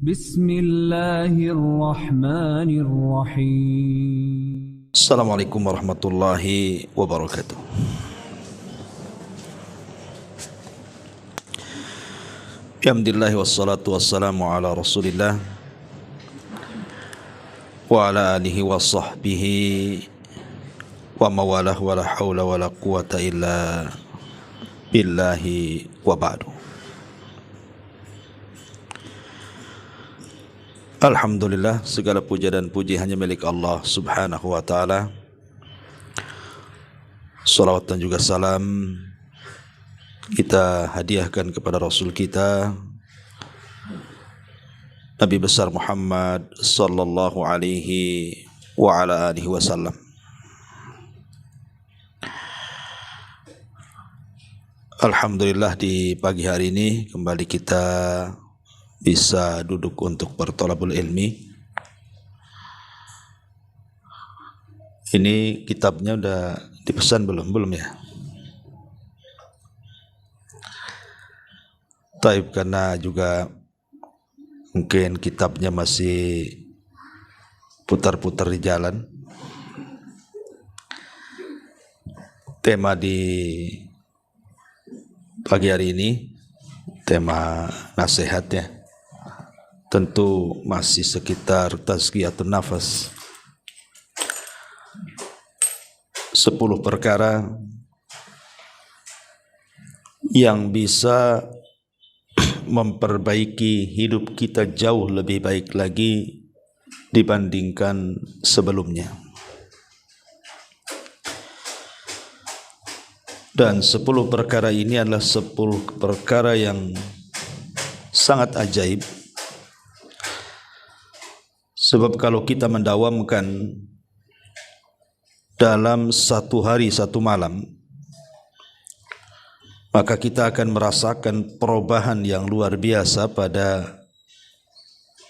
Bismillahirrahmanirrahim. Assalamualaikum warahmatullahi wabarakatuh. Alhamdulillah wassalatu wassalamu ala rasulillah wa ala alihi wa sahbihi wa mawalah wa la hawla wa la quwata illa billahi wa ba'du. Alhamdulillah, segala puja dan puji hanya milik Allah subhanahu wa ta'ala. Salawat dan juga salam kita hadiahkan kepada Rasul kita Nabi besar Muhammad sallallahu alaihi wa ala alihi wasallam. Alhamdulillah, di pagi hari ini kembali kita bisa duduk untuk bertolabul ilmi. Ini kitabnya udah dipesan belum ya? Taib, karena juga mungkin kitabnya masih putar-putar di jalan. Tema di pagi hari ini, tema nasihatnya tentu masih sekitar tazkiyatun nafas. 10 perkara yang bisa memperbaiki hidup kita jauh lebih baik lagi dibandingkan sebelumnya. Dan 10 perkara ini adalah 10 perkara yang sangat ajaib. Sebab kalau kita mendawamkan dalam satu hari satu malam, maka kita akan merasakan perubahan yang luar biasa pada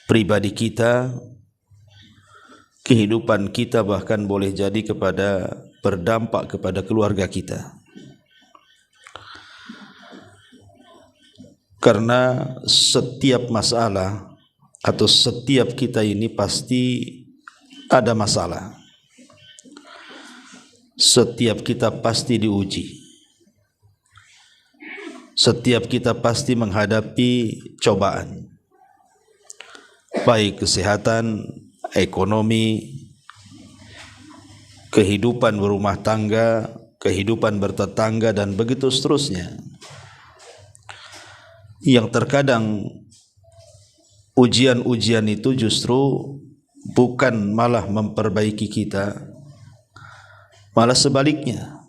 pribadi kita, kehidupan kita, bahkan boleh jadi berdampak kepada keluarga kita. Karena setiap masalah atau setiap kita ini pasti ada masalah. Setiap kita pasti diuji. Setiap kita pasti menghadapi cobaan, baik kesehatan, ekonomi, kehidupan berumah tangga, kehidupan bertetangga, dan begitu seterusnya. Yang terkadang ujian-ujian itu justru bukan malah memperbaiki kita, malah sebaliknya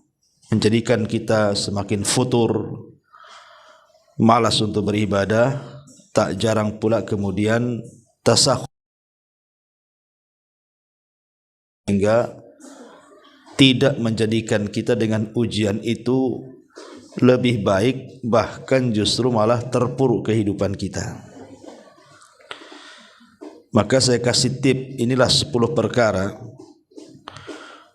menjadikan kita semakin futur, malas untuk beribadah, tak jarang pula kemudian tasahuf, hingga tidak menjadikan kita dengan ujian itu lebih baik, bahkan justru malah terpuruk kehidupan kita. Maka saya kasih tip, inilah 10 perkara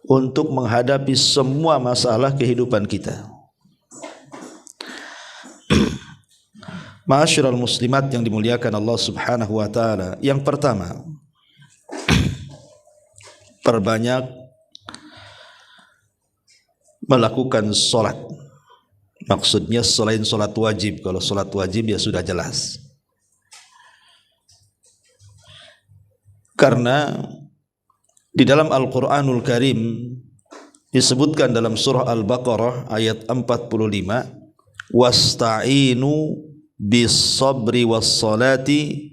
untuk menghadapi semua masalah kehidupan kita. Ma'asyiral muslimat yang dimuliakan Allah subhanahu wa ta'ala. Yang pertama, perbanyak melakukan sholat. Maksudnya selain sholat wajib. Kalau sholat wajib ya sudah jelas. Karena di dalam Al-Quranul Karim disebutkan dalam surah Al-Baqarah ayat 45, wasta'inu bis-sabri was-salati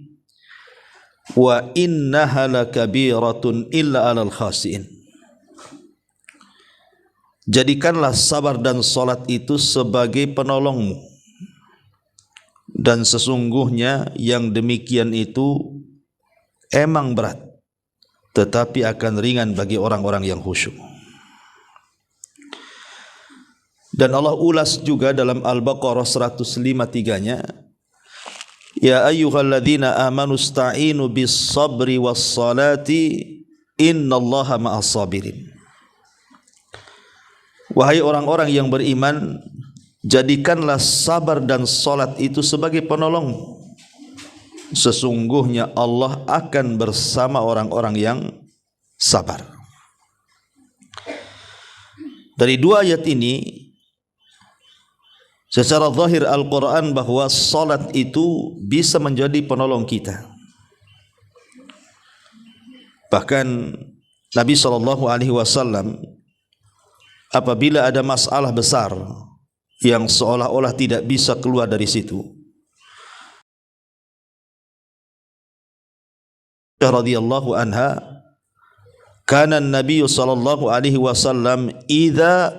wa innaha lakabiratun illa 'alal khasiin. Jadikanlah sabar dan salat itu sebagai penolongmu, dan sesungguhnya yang demikian itu emang berat, tetapi akan ringan bagi orang-orang yang khusyuk. Dan Allah ulas juga dalam Al-Baqarah 105:3-nya, ya ayyuhalladzina amanu sta'inu bis-sabri was-salati innallaha ma'as sabirin. Wahai orang-orang yang beriman, jadikanlah sabar dan salat itu sebagai penolongmu, sesungguhnya Allah akan bersama orang-orang yang sabar. Dari dua ayat ini secara zahir Al-Quran bahwa salat itu bisa menjadi penolong kita. Bahkan Nabi SAW apabila ada masalah besar yang seolah-olah tidak bisa keluar dari situ, radhiyallahu anha, kana Nabi SAW idza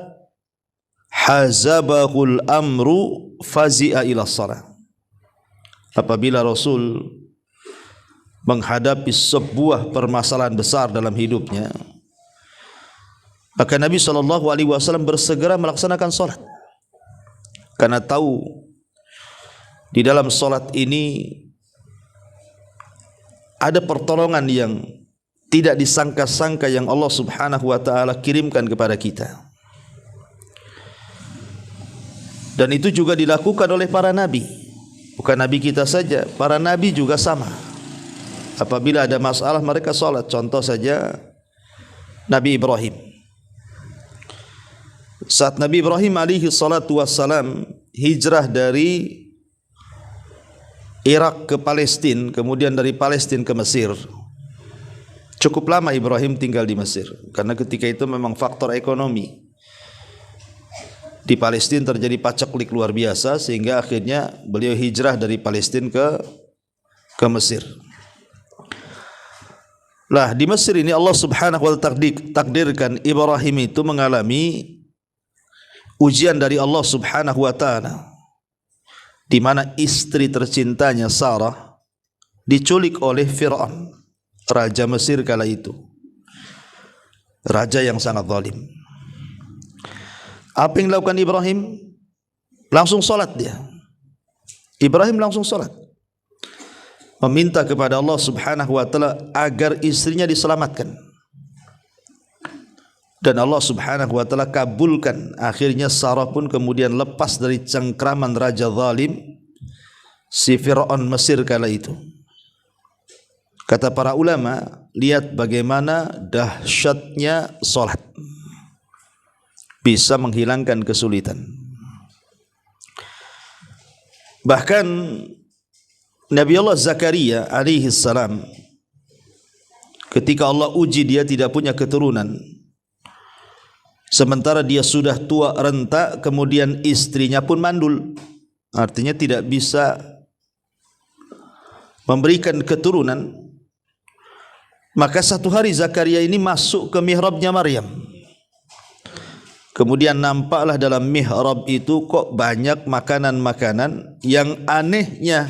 hazabahul amru fazi'a ila shalah. Apabila Rasul menghadapi sebuah permasalahan besar dalam hidupnya, maka Nabi SAW bersegera melaksanakan salat, karena tahu di dalam salat ini ada pertolongan yang tidak disangka-sangka yang Allah Subhanahu wa taala kirimkan kepada kita. Dan itu juga dilakukan oleh para nabi. Bukan nabi kita saja, para nabi juga sama. Apabila ada masalah mereka salat. Contoh saja Nabi Ibrahim. Saat Nabi Ibrahim alaihi salatu wassalam hijrah dari Irak ke Palestina, kemudian dari Palestina ke Mesir. Cukup lama Ibrahim tinggal di Mesir, karena ketika itu memang faktor ekonomi. Di Palestina terjadi paceklik luar biasa, sehingga akhirnya beliau hijrah dari Palestina ke Mesir. Lah di Mesir ini Allah Subhanahu wa taala takdirkan Ibrahim itu mengalami ujian dari Allah Subhanahu wa taala, di mana istri tercintanya Sarah diculik oleh Fir'aun, raja Mesir kala itu, raja yang sangat zalim. Apa yang dilakukan Ibrahim? Langsung salat dia. Ibrahim langsung salat, meminta kepada Allah Subhanahu wa taala agar istrinya diselamatkan. Dan Allah Subhanahu wa taala kabulkan. Akhirnya Sarah pun kemudian lepas dari cengkraman raja zalim si Fir'aun Mesir kala itu. Kata para ulama, lihat bagaimana dahsyatnya salat bisa menghilangkan kesulitan. Bahkan Nabi Allah Zakaria alaihi salam, ketika Allah uji dia tidak punya keturunan, sementara dia sudah tua renta, kemudian istrinya pun mandul, artinya tidak bisa memberikan keturunan. Maka satu hari Zakaria ini masuk ke mihrabnya Maryam. Kemudian nampaklah dalam mihrab itu kok banyak makanan-makanan, yang anehnya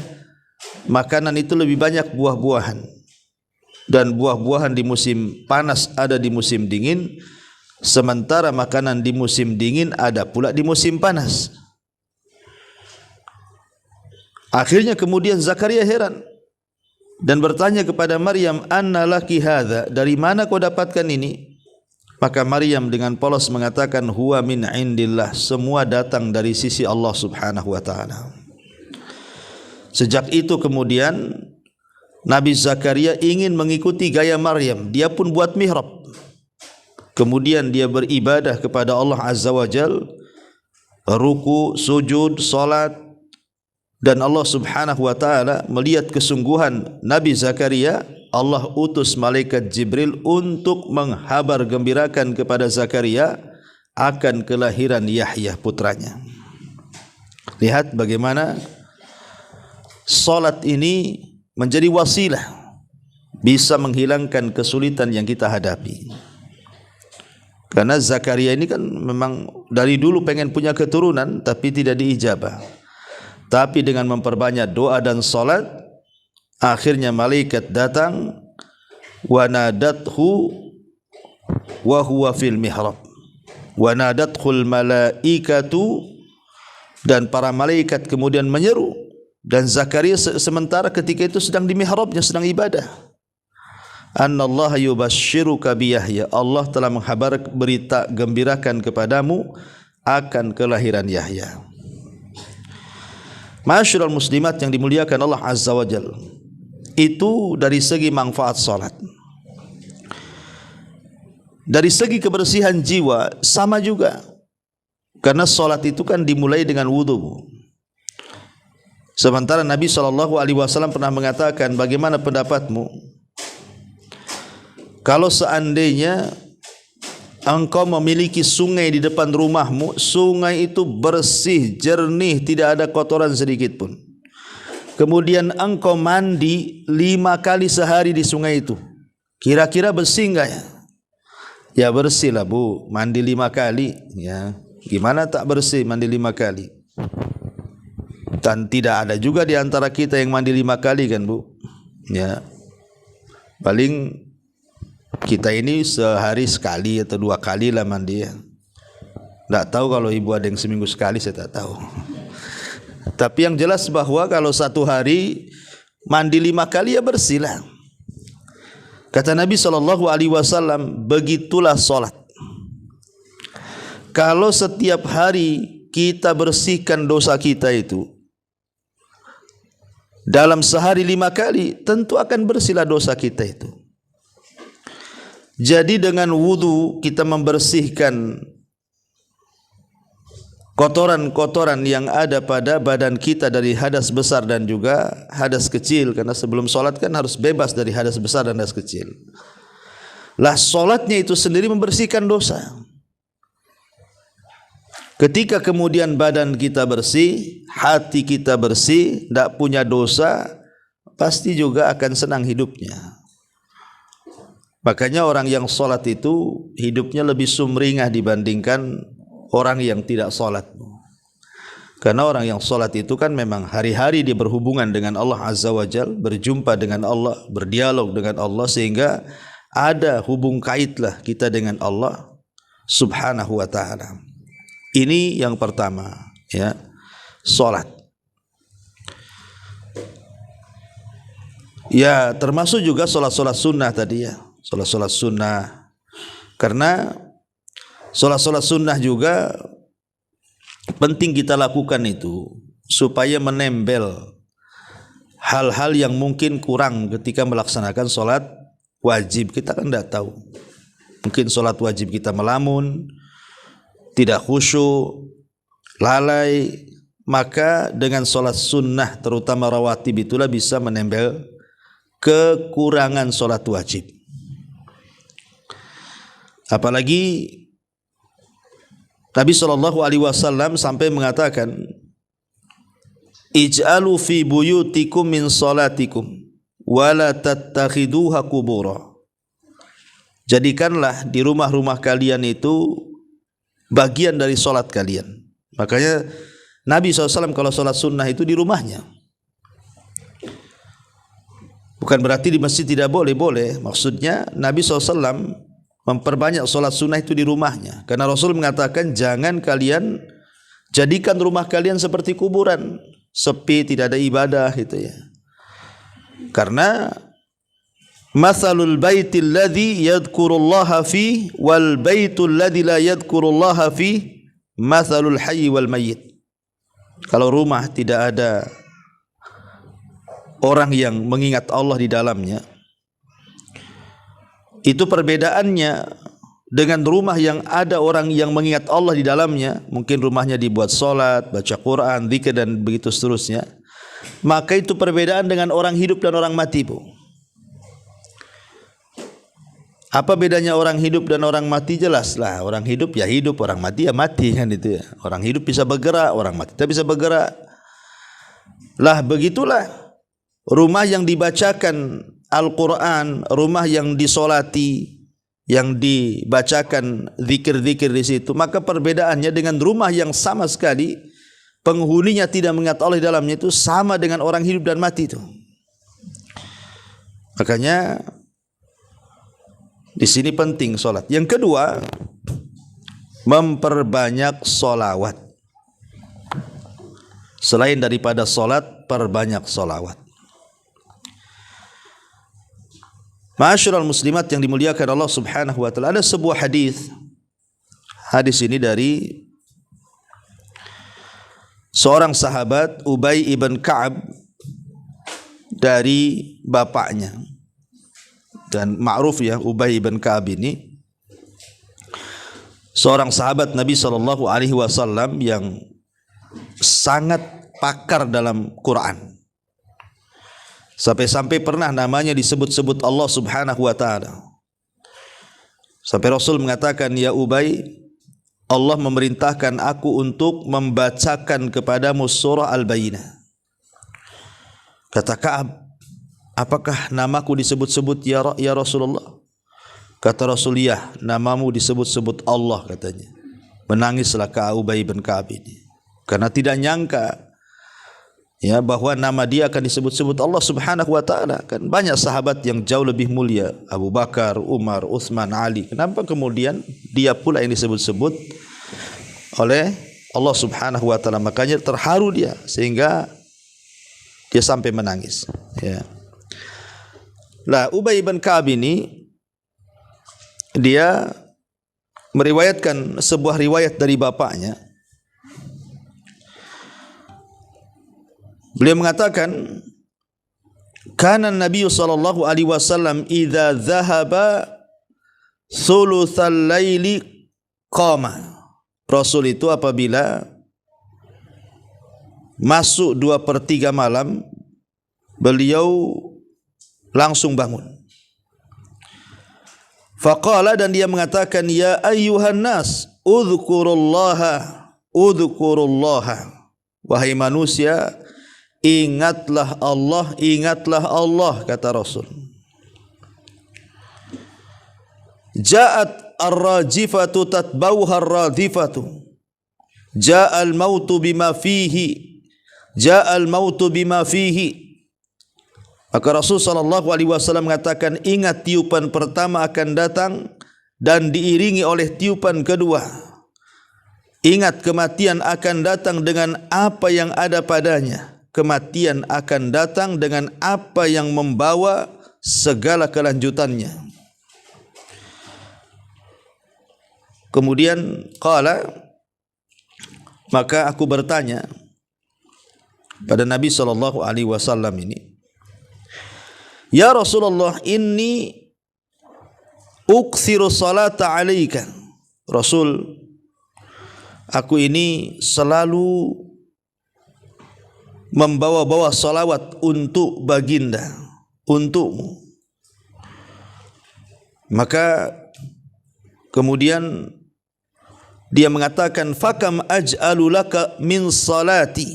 makanan itu lebih banyak buah-buahan. Dan buah-buahan di musim panas ada di musim dingin, sementara makanan di musim dingin ada pula di musim panas. Akhirnya kemudian Zakaria heran dan bertanya kepada Maryam, "Anna laki hadza?" Dari mana kau dapatkan ini? Maka Maryam dengan polos mengatakan, "Huwa min indillah." Semua datang dari sisi Allah Subhanahu wa taala. Sejak itu kemudian Nabi Zakaria ingin mengikuti gaya Maryam. Dia pun buat mihrab. Kemudian dia beribadah kepada Allah Azza wa Jal, ruku, sujud, salat. Dan Allah Subhanahu wa taala melihat kesungguhan Nabi Zakaria, Allah utus malaikat Jibril untuk menghabar gembirakan kepada Zakaria akan kelahiran Yahya putranya. Lihat bagaimana salat ini menjadi wasilah bisa menghilangkan kesulitan yang kita hadapi. Karena Zakaria ini kan memang dari dulu pengen punya keturunan tapi tidak diijabah. Tapi dengan memperbanyak doa dan salat, akhirnya malaikat datang, wa nadathu wa huwa fil mihrab. Wa nadathul malaikatu, dan para malaikat kemudian menyeru, dan Zakaria sementara ketika itu sedang di mihrabnya, sedang ibadah. Annallaha yubashshiruka bi Yahya, Allah telah menghabar berita gembirakan kepadamu akan kelahiran Yahya. Ma'asyiral muslimat yang dimuliakan Allah Azza wa Jalla, Itu dari segi manfaat salat. Dari segi kebersihan jiwa sama juga. Karena salat itu kan dimulai dengan wudu. Sementara Nabi SAW pernah mengatakan, bagaimana pendapatmu kalau seandainya engkau memiliki sungai di depan rumahmu, sungai itu bersih, jernih, tidak ada kotoran sedikit pun. Kemudian engkau mandi 5 kali sehari di sungai itu, kira-kira bersih enggak ya? Ya bersih lah bu, mandi 5 kali ya. Gimana tak bersih mandi 5 kali? Dan tidak ada juga di antara kita yang mandi 5 kali kan bu ya. Paling kita ini sehari sekali atau 2 kali lah mandi ya. Tak tahu kalau ibu ada yang seminggu sekali, saya tak tahu. Tapi yang jelas bahwa kalau 1 hari mandi 5 kali ya bersih lah. Kata Nabi SAW, begitulah solat. Kalau setiap hari kita bersihkan dosa kita itu, dalam sehari 5 kali, tentu akan bersihlah dosa kita itu. Jadi dengan wudu kita membersihkan kotoran-kotoran yang ada pada badan kita dari hadas besar dan juga hadas kecil. Karena sebelum solat kan harus bebas dari hadas besar dan hadas kecil. Lah solatnya itu sendiri membersihkan dosa. Ketika kemudian badan kita bersih, hati kita bersih, tidak punya dosa, pasti juga akan senang hidupnya. Makanya orang yang solat itu hidupnya lebih sumringah dibandingkan orang yang tidak solat. Karena orang yang solat itu kan memang hari-hari dia berhubungan dengan Allah Azza wa Jal, berjumpa dengan Allah, berdialog dengan Allah, sehingga ada hubung kaitlah kita dengan Allah Subhanahu wa ta'ala. Ini yang pertama ya, solat. Ya termasuk juga solat-solat sunnah tadi ya, solat-solat sunnah. Karena solat-solat sunnah juga penting kita lakukan itu supaya menempel hal-hal yang mungkin kurang ketika melaksanakan solat wajib. Kita kan tidak tahu, mungkin solat wajib kita melamun, tidak khusyuk, lalai, maka dengan solat sunnah terutama rawatib itulah bisa menempel kekurangan solat wajib. Apalagi Nabi SAW sampai mengatakan, ij'alu fi buyutikum min salatikum wala tattakhiduha qubura. Jadikanlah di rumah-rumah kalian itu bagian dari solat kalian. Makanya Nabi SAW kalau solat sunnah itu di rumahnya. Bukan berarti di masjid tidak boleh, boleh. Maksudnya Nabi SAW memperbanyak solat sunnah itu di rumahnya. Karena Rasul mengatakan jangan kalian jadikan rumah kalian seperti kuburan, sepi, tidak ada ibadah gitu ya. Karena mathalul baitil ladzi yadhkurullaha fi wal baitul ladzi la yadhkurullaha fi mathalul hayy wal mayyit. Kalau rumah tidak ada orang yang mengingat Allah di dalamnya, itu perbedaannya dengan rumah yang ada orang yang mengingat Allah di dalamnya. Mungkin rumahnya dibuat solat, baca Quran, zikir dan begitu seterusnya. Maka itu perbedaan dengan orang hidup dan orang mati, Bu. Apa bedanya orang hidup dan orang mati? Jelaslah, orang hidup ya hidup, orang mati ya mati kan itu ya. Orang hidup bisa bergerak, orang mati tidak bisa bergerak. Lah begitulah rumah yang dibacakan Al-Quran, rumah yang disolati, yang dibacakan zikir-zikir di situ, maka perbedaannya dengan rumah yang sama sekali penghuninya tidak mengingat Allah di dalamnya itu sama dengan orang hidup dan mati itu. Makanya di sini penting solat. Yang kedua, memperbanyak solawat. Selain daripada solat, perbanyak solawat. Ma'asyiral muslimat yang dimuliakan Allah Subhanahu wa taala, ada sebuah hadis. Hadis ini dari seorang sahabat Ubay ibn Ka'ab. dari bapaknya. Dan ma'ruf ya, Ubay bin Ka'ab ini seorang sahabat Nabi SAW yang sangat pakar dalam Quran. Sampai-sampai pernah namanya disebut-sebut Allah Subhanahu wa taala. Sampai Rasul mengatakan, "Ya Ubay, Allah memerintahkan aku untuk membacakan kepadamu surah Al-Bayyinah." Kata Ka'ab, "Apakah namaku disebut-sebut ya Rasulullah?" Kata Rasul, "Ya, namamu disebut-sebut Allah," katanya. Menangislah Ubay bin Ka'ab ini karena tidak nyangka ya bahwa nama dia akan disebut-sebut Allah Subhanahu wa taala. Kan banyak sahabat yang jauh lebih mulia, Abu Bakar, Umar, Utsman, Ali. Kenapa kemudian dia pula yang disebut-sebut oleh Allah Subhanahu wa taala? Makanya terharu dia sehingga dia sampai menangis, ya. Lah, Ubay bin Ka'ab ini dia meriwayatkan sebuah riwayat dari bapaknya. Beliau mengatakan, "Kana Nabi sallallahu alaihi wasallam idza dhahaba thulutsal laili qama." Rasul itu apabila masuk 2/3 malam, beliau langsung bangun. Faqala, dan dia mengatakan, "Ya ayyuhan nas, udzukurullaha, udzukurullaha." Wahai manusia, ingatlah Allah, kata Rasul. Ja'at ar-rajifatu tatbauha ar-radifatu. Ja'al mautu bima fihi. Ja'al mautu bima fihi. Maka Rasul sallallahu alaihi wasallam mengatakan, ingat tiupan pertama akan datang dan diiringi oleh tiupan kedua. Ingat kematian akan datang dengan apa yang ada padanya. Kematian akan datang dengan apa yang membawa segala kelanjutannya. Kemudian qala, maka aku bertanya pada Nabi sallallahu alaihi wasallam ini, "Ya Rasulullah, inni uksiru salata alaika." Rasul, aku ini selalu membawa-bawa salawat untuk baginda, untukmu. Maka kemudian dia mengatakan, "Fakam aj'alu laka min salati."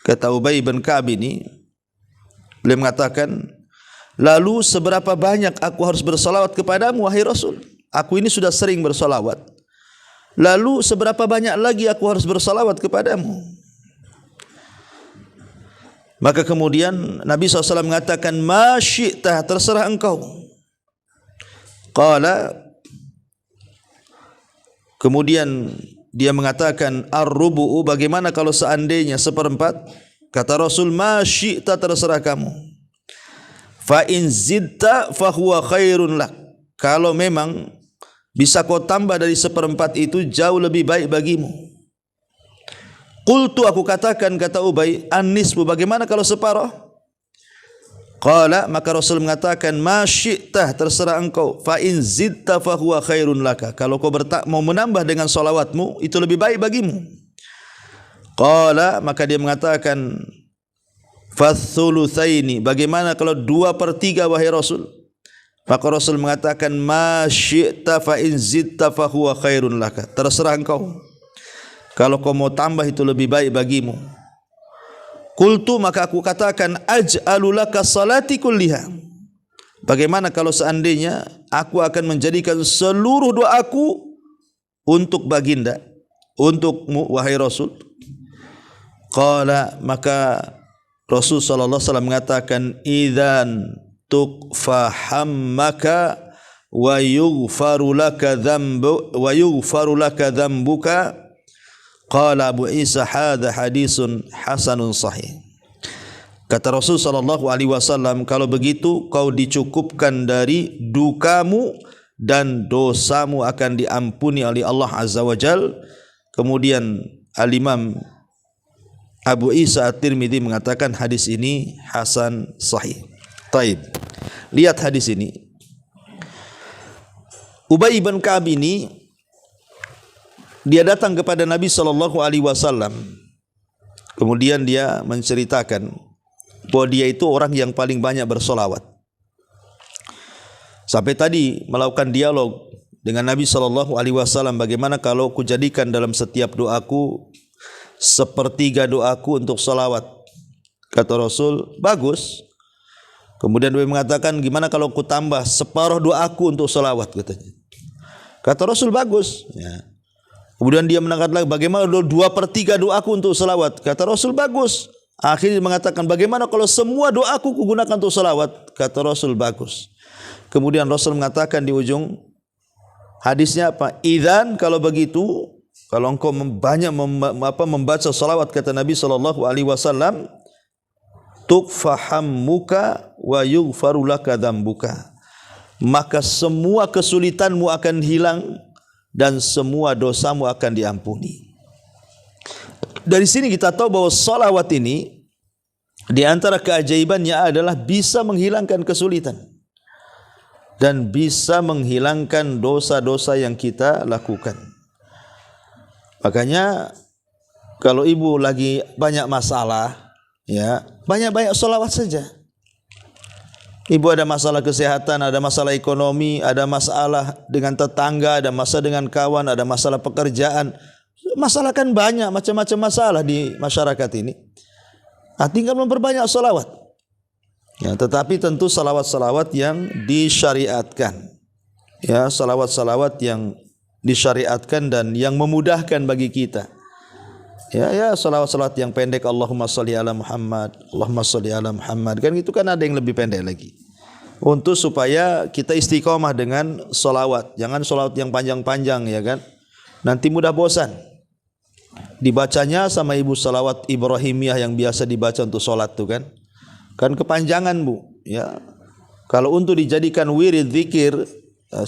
Kata Ubay bin Ka'ab ini, beliau mengatakan, "Lalu seberapa banyak aku harus bersalawat kepadamu, wahai Rasul? Aku ini sudah sering bersalawat. Lalu seberapa banyak lagi aku harus bersalawat kepadamu?" Maka kemudian Nabi SAW mengatakan, "Ma syi'tah, terserah engkau." Qala, kemudian dia mengatakan, "Ar-rubu'u, bagaimana kalau seandainya 1/4?" Kata Rasul, "Ma syi'tah, terserah kamu. Fa in zidta fa huwa khairun lak." Kalau memang bisa kau tambah dari 1/4 itu, jauh lebih baik bagimu. Qultu, aku katakan, kata Ubay, "An-nisfu, bagaimana kalau separuh?" Qala, maka Rasul mengatakan, "Ma syi'tah, terserah engkau. Fa in zidta fa huwa khairun laka." Kalau kau mau menambah dengan salawatmu, itu lebih baik bagimu. Qala, maka dia mengatakan, "Fathulutsaini, bagaimana kalau 2/3, wahai Rasul?" Maka Rasul mengatakan, "Ma syi'ta fa in zidta fa huwa khairun laka." Terserah engkau. Kalau kau mau tambah itu lebih baik bagimu. Qultu, maka aku katakan, "Aj'alu laka salati kulliha." Bagaimana kalau seandainya aku akan menjadikan seluruh doaku untuk baginda, untukmu, wahai Rasul? Qala, maka Rasul sallallahu alaihi wasallam mengatakan, "Idzan tukfa hammaka wa yughfaru laka dhanbuka." Qala Abu Isa, "Hadza hadisun hasanun sahih." Kata Rasul sallallahu alaihi wasallam, kalau begitu kau dicukupkan dari dukamu dan dosamu akan diampuni oleh Allah Azza wa Jal. Kemudian Al-Imam Abu Isa At-Tirmidzi mengatakan hadis ini hasan sahih. Taib. Lihat hadis ini. Ubay bin Ka'ab ini dia datang kepada Nabi SAW. Kemudian dia menceritakan bahwa dia itu orang yang paling banyak bersolawat. Sampai tadi melakukan dialog dengan Nabi SAW. Bagaimana kalau kujadikan dalam setiap doaku sepertiga doaku untuk salawat? Kata Rasul, bagus. Kemudian dia mengatakan, gimana kalau ku tambah separuh doaku untuk salawat? Katanya. Kata Rasul, bagus. Ya. Kemudian dia mengatakan lagi, bagaimana 2/3 doaku untuk salawat? Kata Rasul, bagus. Akhirnya mengatakan, bagaimana kalau semua doaku kugunakan untuk salawat? Kata Rasul, bagus. Kemudian Rasul mengatakan di ujung hadisnya apa? Idzan, kalau begitu, kalau engkau banyak membaca salawat, kata Nabi SAW, tukfahammuka wa yughfaru laka dzambuka, maka semua kesulitanmu akan hilang dan semua dosamu akan diampuni. Dari sini kita tahu bahwa salawat ini di antara keajaibannya adalah bisa menghilangkan kesulitan dan bisa menghilangkan dosa-dosa yang kita lakukan. Makanya kalau ibu lagi banyak masalah, ya, banyak-banyak sholawat saja. Ibu ada masalah kesehatan, ada masalah ekonomi, ada masalah dengan tetangga, ada masalah dengan kawan, ada masalah pekerjaan. Masalah kan banyak, macam-macam masalah di masyarakat ini. Nah, tinggal memperbanyak sholawat. Ya, tetapi tentu salawat-salawat yang disyariatkan. Ya, salawat-salawat yang disyariatkan dan yang memudahkan bagi kita. Ya, salawat-salawat yang pendek, Allahumma sholli ala Muhammad, Allahumma sholli ala Muhammad. Kan itu kan ada yang lebih pendek lagi. Untuk supaya kita istiqomah dengan salawat. Jangan salawat yang panjang-panjang, ya kan. Nanti mudah bosan. Dibacanya sama ibu salawat Ibrahimiyah yang biasa dibaca untuk salat tuh kan. Kan kepanjangan, Bu, ya. Kalau untuk dijadikan wirid zikir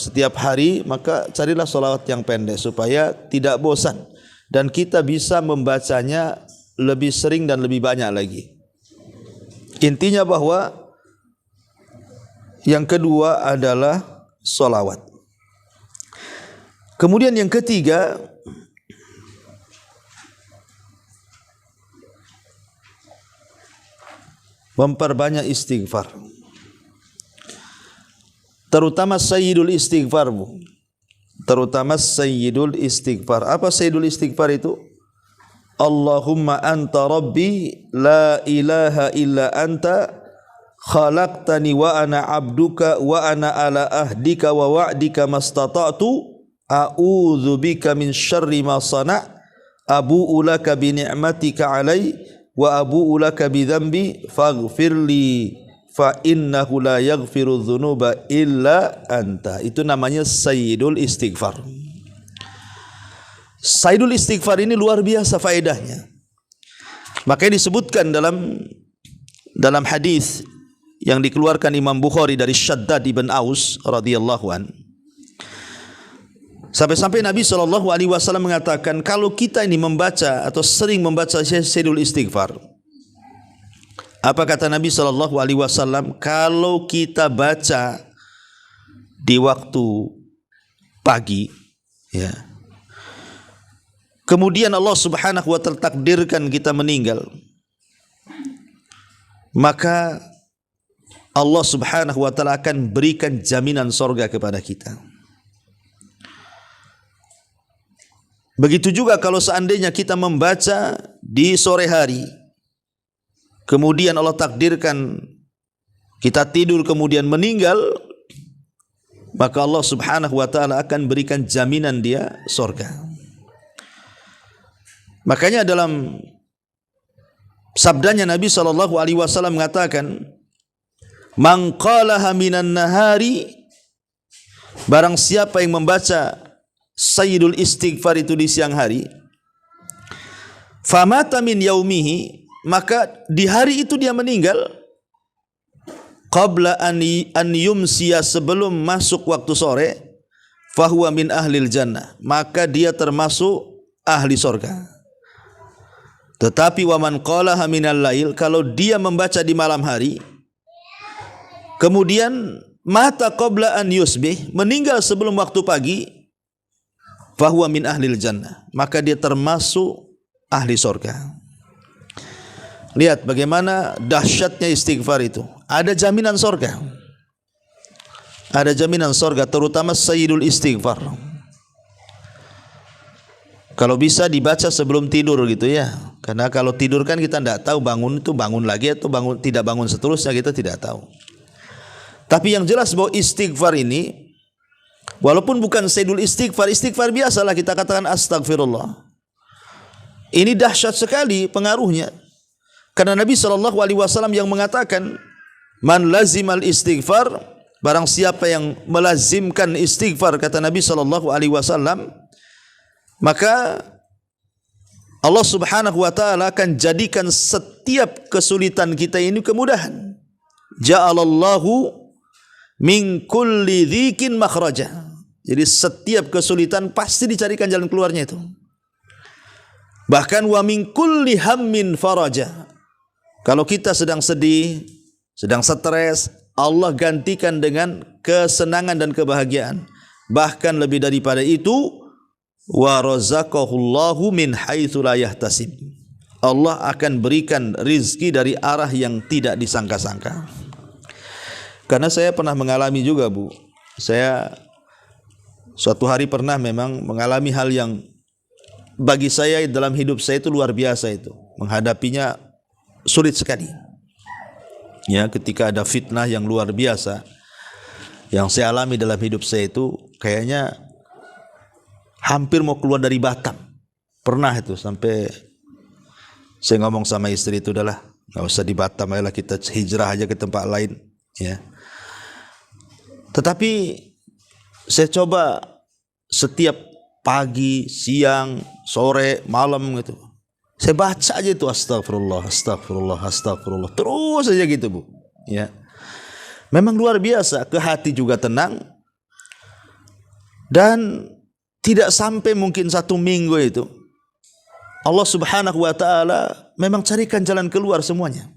setiap hari, maka carilah salawat yang pendek supaya tidak bosan dan kita bisa membacanya lebih sering dan lebih banyak lagi. Intinya bahwa yang kedua adalah salawat. Kemudian yang ketiga, memperbanyak istighfar. Terutama sayyidul istighfar, Bu. Terutama sayyidul istighfar. Apa sayyidul istighfar itu? Allahumma anta rabbi la ilaha illa anta khalaqtani wa ana abduka wa ana ala ahdika wa wa'dika mastata'tu a'udzu bika min syarri ma sana' abu'u laka bi ni'matika 'alai wa abu'u laka bi dzambi faghfirli fa innahu la yaghfiru dzunuba illa anta. Itu namanya sayyidul istighfar. Sayyidul istighfar ini luar biasa faedahnya. Makanya disebutkan dalam hadis yang dikeluarkan Imam Bukhari dari Shaddad ibn Aus radhiyallahu an. Sampai-sampai Nabi SAW mengatakan, kalau kita ini membaca atau sering membaca sayyidul istighfar, apa kata Nabi SAW? Kalau kita baca di waktu pagi, ya, kemudian Allah Subhanahu wa ta'ala takdirkan kita meninggal, maka Allah Subhanahu wa ta'ala akan berikan jaminan surga kepada kita. Begitu juga kalau seandainya kita membaca di sore hari, kemudian Allah takdirkan kita tidur kemudian meninggal, maka Allah Subhanahu wa ta'ala akan berikan jaminan dia surga. Makanya dalam sabdanya Nabi SAW mengatakan, man qalaha minan nahari, barang siapa yang membaca sayyidul istighfar itu di siang hari, famata min yaumihi, maka di hari itu dia meninggal, qabla an yumsiya, sebelum masuk waktu sore, fahuwa min ahlil jannah, maka dia termasuk ahli surga. Tetapi wa man qalaha minal lail, kalau dia membaca di malam hari kemudian mata qabla an yusbih, meninggal sebelum waktu pagi, fahuwa min ahlil jannah, maka dia termasuk ahli surga. Lihat bagaimana dahsyatnya istighfar itu. Ada jaminan surga. Ada jaminan surga, terutama sayyidul istighfar. Kalau bisa dibaca sebelum tidur gitu ya. Karena kalau tidur kan kita tidak tahu bangun itu bangun lagi atau bangun tidak bangun seterusnya, kita tidak tahu. Tapi yang jelas bahwa istighfar ini, walaupun bukan sayyidul istighfar, istighfar biasalah kita katakan astagfirullah. Ini dahsyat sekali pengaruhnya. Karena Nabi SAW yang mengatakan, man lazimal istighfar, barang siapa yang melazimkan istighfar, kata Nabi SAW, maka Allah Subhanahu wa taala akan jadikan setiap kesulitan kita ini kemudahan. Ja'alallahu min kulli dhikin makhraja. Jadi setiap kesulitan pasti dicarikan jalan keluarnya itu. Bahkan wa min kulli hammin faraja. Kalau kita sedang sedih, sedang stres, Allah gantikan dengan kesenangan dan kebahagiaan. Bahkan lebih daripada itu, wa razaqahullahu min haitsu la yahtasib. Allah akan berikan rizki dari arah yang tidak disangka-sangka. Karena saya pernah mengalami juga, Bu. Saya suatu hari pernah memang mengalami hal yang bagi saya dalam hidup saya itu luar biasa itu. Menghadapinya sulit sekali. Ya, ketika ada fitnah yang luar biasa yang saya alami dalam hidup saya itu, kayaknya hampir mau keluar dari Batam. Pernah itu sampai saya ngomong sama istri itu, udahlah, nggak usah di Batam, ayolah kita hijrah aja ke tempat lain. Ya. Tetapi saya coba setiap pagi, siang, sore, malam gitu, saya baca aja itu astagfirullah, astagfirullah, astagfirullah, terus aja gitu, Bu. Ya. Memang luar biasa, ke hati juga tenang. Dan tidak sampai mungkin 1 minggu itu, Allah Subhanahu wa taala memang carikan jalan keluar semuanya.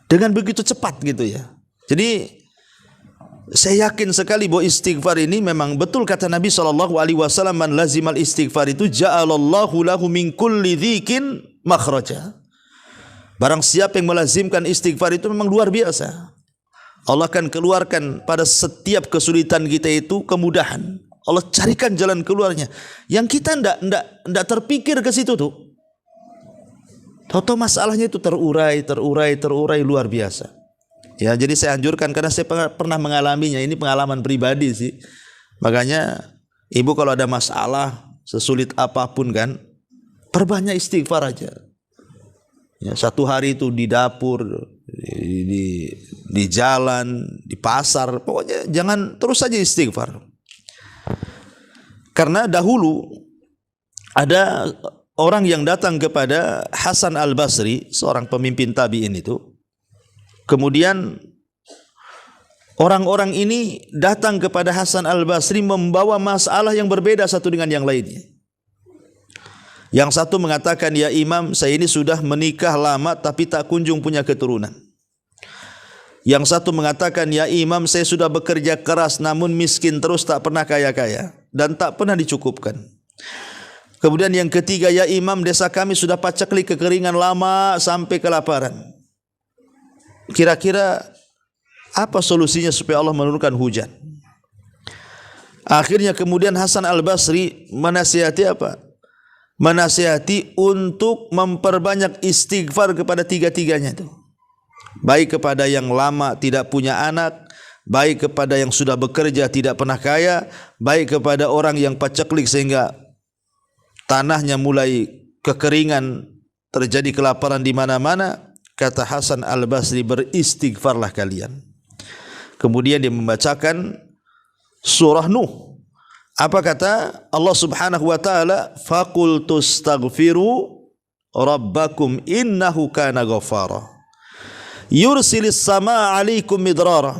Dengan begitu cepat gitu ya. Jadi saya yakin sekali bahwa istighfar ini memang betul kata Nabi SAW, man lazimal istighfar itu ja'alallahu lahu min kulli dhikin makhraja. Barang siapa yang melazimkan istighfar itu memang luar biasa. Allah akan keluarkan pada setiap kesulitan kita itu kemudahan. Allah carikan jalan keluarnya yang kita ndak terpikir ke situ tuh. Tahu-tahu masalahnya itu terurai luar biasa. Ya, jadi saya anjurkan, karena saya pernah mengalaminya, ini pengalaman pribadi sih. Makanya ibu kalau ada masalah sesulit apapun kan, perbanyak istighfar aja. Ya, 1 hari itu di dapur, di jalan, di pasar, pokoknya jangan terus saja istighfar. Karena dahulu ada orang yang datang kepada Hasan Al-Basri, seorang pemimpin tabi'in itu. Kemudian orang-orang ini datang kepada Hasan Al-Basri membawa masalah yang berbeda satu dengan yang lainnya. Yang satu mengatakan, ya Imam, saya ini sudah menikah lama tapi tak kunjung punya keturunan. Yang satu mengatakan, ya Imam, saya sudah bekerja keras namun miskin terus, tak pernah kaya-kaya dan tak pernah dicukupkan. Kemudian yang ketiga, ya Imam, desa kami sudah paceklik kekeringan lama sampai kelaparan. Kira-kira apa solusinya supaya Allah menurunkan hujan? Akhirnya kemudian Hasan Al-Basri menasihati apa? Menasihati untuk memperbanyak istighfar kepada tiga-tiganya itu. Baik kepada yang lama tidak punya anak, baik kepada yang sudah bekerja tidak pernah kaya, baik kepada orang yang paceklik sehingga tanahnya mulai kekeringan, terjadi kelaparan di mana-mana. Kata Hasan Al-Basri, beristighfarlah kalian. Kemudian dia membacakan surah Nuh. Apa kata Allah Subhanahu wa taala? Faqultu astaghfiru rabbakum innahu kana ghaffara. Yursilis samaa 'alaikum midrara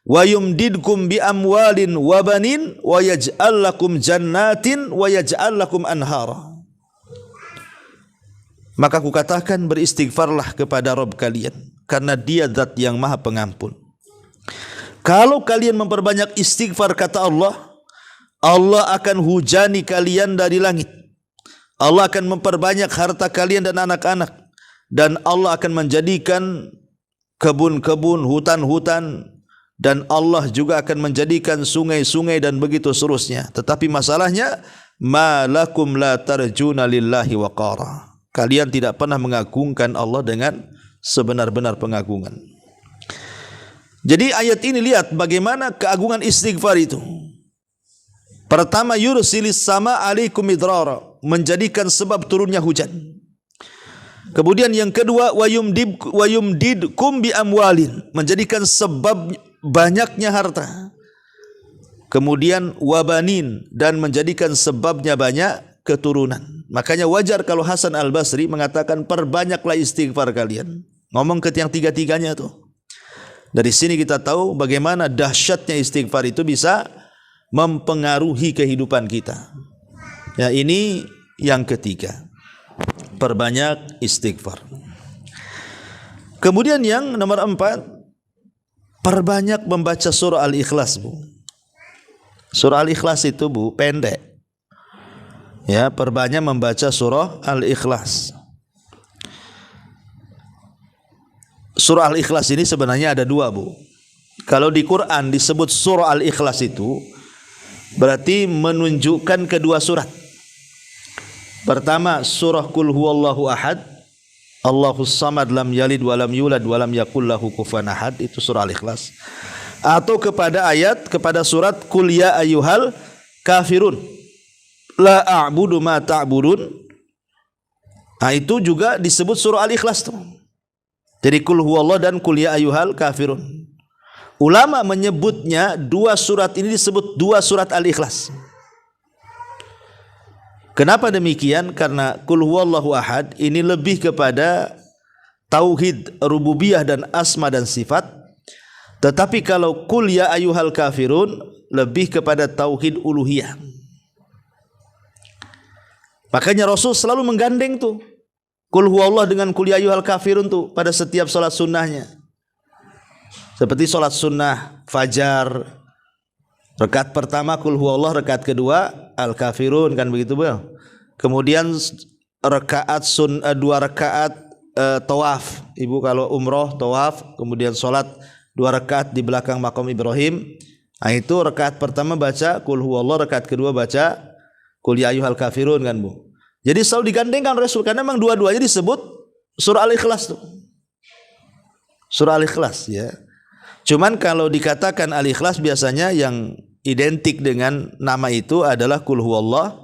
wa yumdidkum bi amwalin wa banin wa yaj'al lakum jannatin wa yaj'al lakum anhara. Maka kukatakan beristighfarlah kepada Rabb kalian, karena Dia Zat yang Maha Pengampun. Kalau kalian memperbanyak istighfar, kata Allah, Allah akan hujani kalian dari langit. Allah akan memperbanyak harta kalian dan anak-anak, dan Allah akan menjadikan kebun-kebun, hutan-hutan, dan Allah juga akan menjadikan sungai-sungai dan begitu seterusnya. Tetapi masalahnya, ma lakum la tarjuna lillahi waqara. Kalian tidak pernah mengagungkan Allah dengan sebenar-benar pengagungan. Jadi ayat ini lihat bagaimana keagungan istighfar itu. Pertama, yursilis sama alaikum midrara, menjadikan sebab turunnya hujan. Kemudian yang kedua, wayumdidkum bi amwalin, menjadikan sebab banyaknya harta. Kemudian wabanin, dan menjadikan sebabnya banyak keturunan. Makanya wajar kalau Hasan Al-Basri mengatakan perbanyaklah istighfar kalian. Ngomong ke yang tiga-tiganya tuh. Dari sini kita tahu bagaimana dahsyatnya istighfar itu bisa mempengaruhi kehidupan kita. Ya, ini yang ketiga. Perbanyak istighfar. Kemudian yang nomor 4, perbanyak membaca surah Al-Ikhlas, Bu. Surah Al-Ikhlas itu, Bu, pendek. Ya, perbanyak membaca surah Al-Ikhlas. Surah Al-Ikhlas ini sebenarnya ada 2, Bu. Kalau di Quran disebut surah Al-Ikhlas itu berarti menunjukkan kedua surat. Pertama, surah Qul huwallahu ahad, Allahus samad, lam yalid walam yulad walam yakul lahu kufuwan ahad, itu surah Al-Ikhlas. Atau kepada surat Qul ya ayyuhal kafirun, la a'budu ma ta'budun. Nah, itu juga disebut surah Al-Ikhlas tuh. Jadi Qul huwallah dan Qul ya ayyuhal kafirun. Ulama menyebutnya dua surat ini disebut dua surat Al-Ikhlas. Kenapa demikian? Karena Qul huwallahu ahad ini lebih kepada tauhid rububiyah dan asma dan sifat. Tetapi kalau Qul ya ayyuhal kafirun lebih kepada tauhid uluhiyah. Makanya Rasul selalu menggandeng tuh Qul huwallah dengan Qul ya ayyuhal kafirun tuh pada setiap salat sunnahnya. Seperti salat sunnah fajar, rakaat pertama Qul huwallah, rakaat kedua al-kafirun, kan begitu, Bu? Kemudian rakaat dua rakaat tawaf. Ibu kalau umroh tawaf, kemudian salat 2 rakaat di belakang makam Ibrahim. Nah, itu rakaat pertama baca Qul huwallah, rakaat kedua baca Qul ya ayyuhal kafirun, kan, Bu? Jadi selalu digandengkan Rasul karena memang dua-duanya disebut surah Al-Ikhlas tuh. Surah Al-Ikhlas, ya. Cuman kalau dikatakan Al-Ikhlas biasanya yang identik dengan nama itu adalah Qul huwallah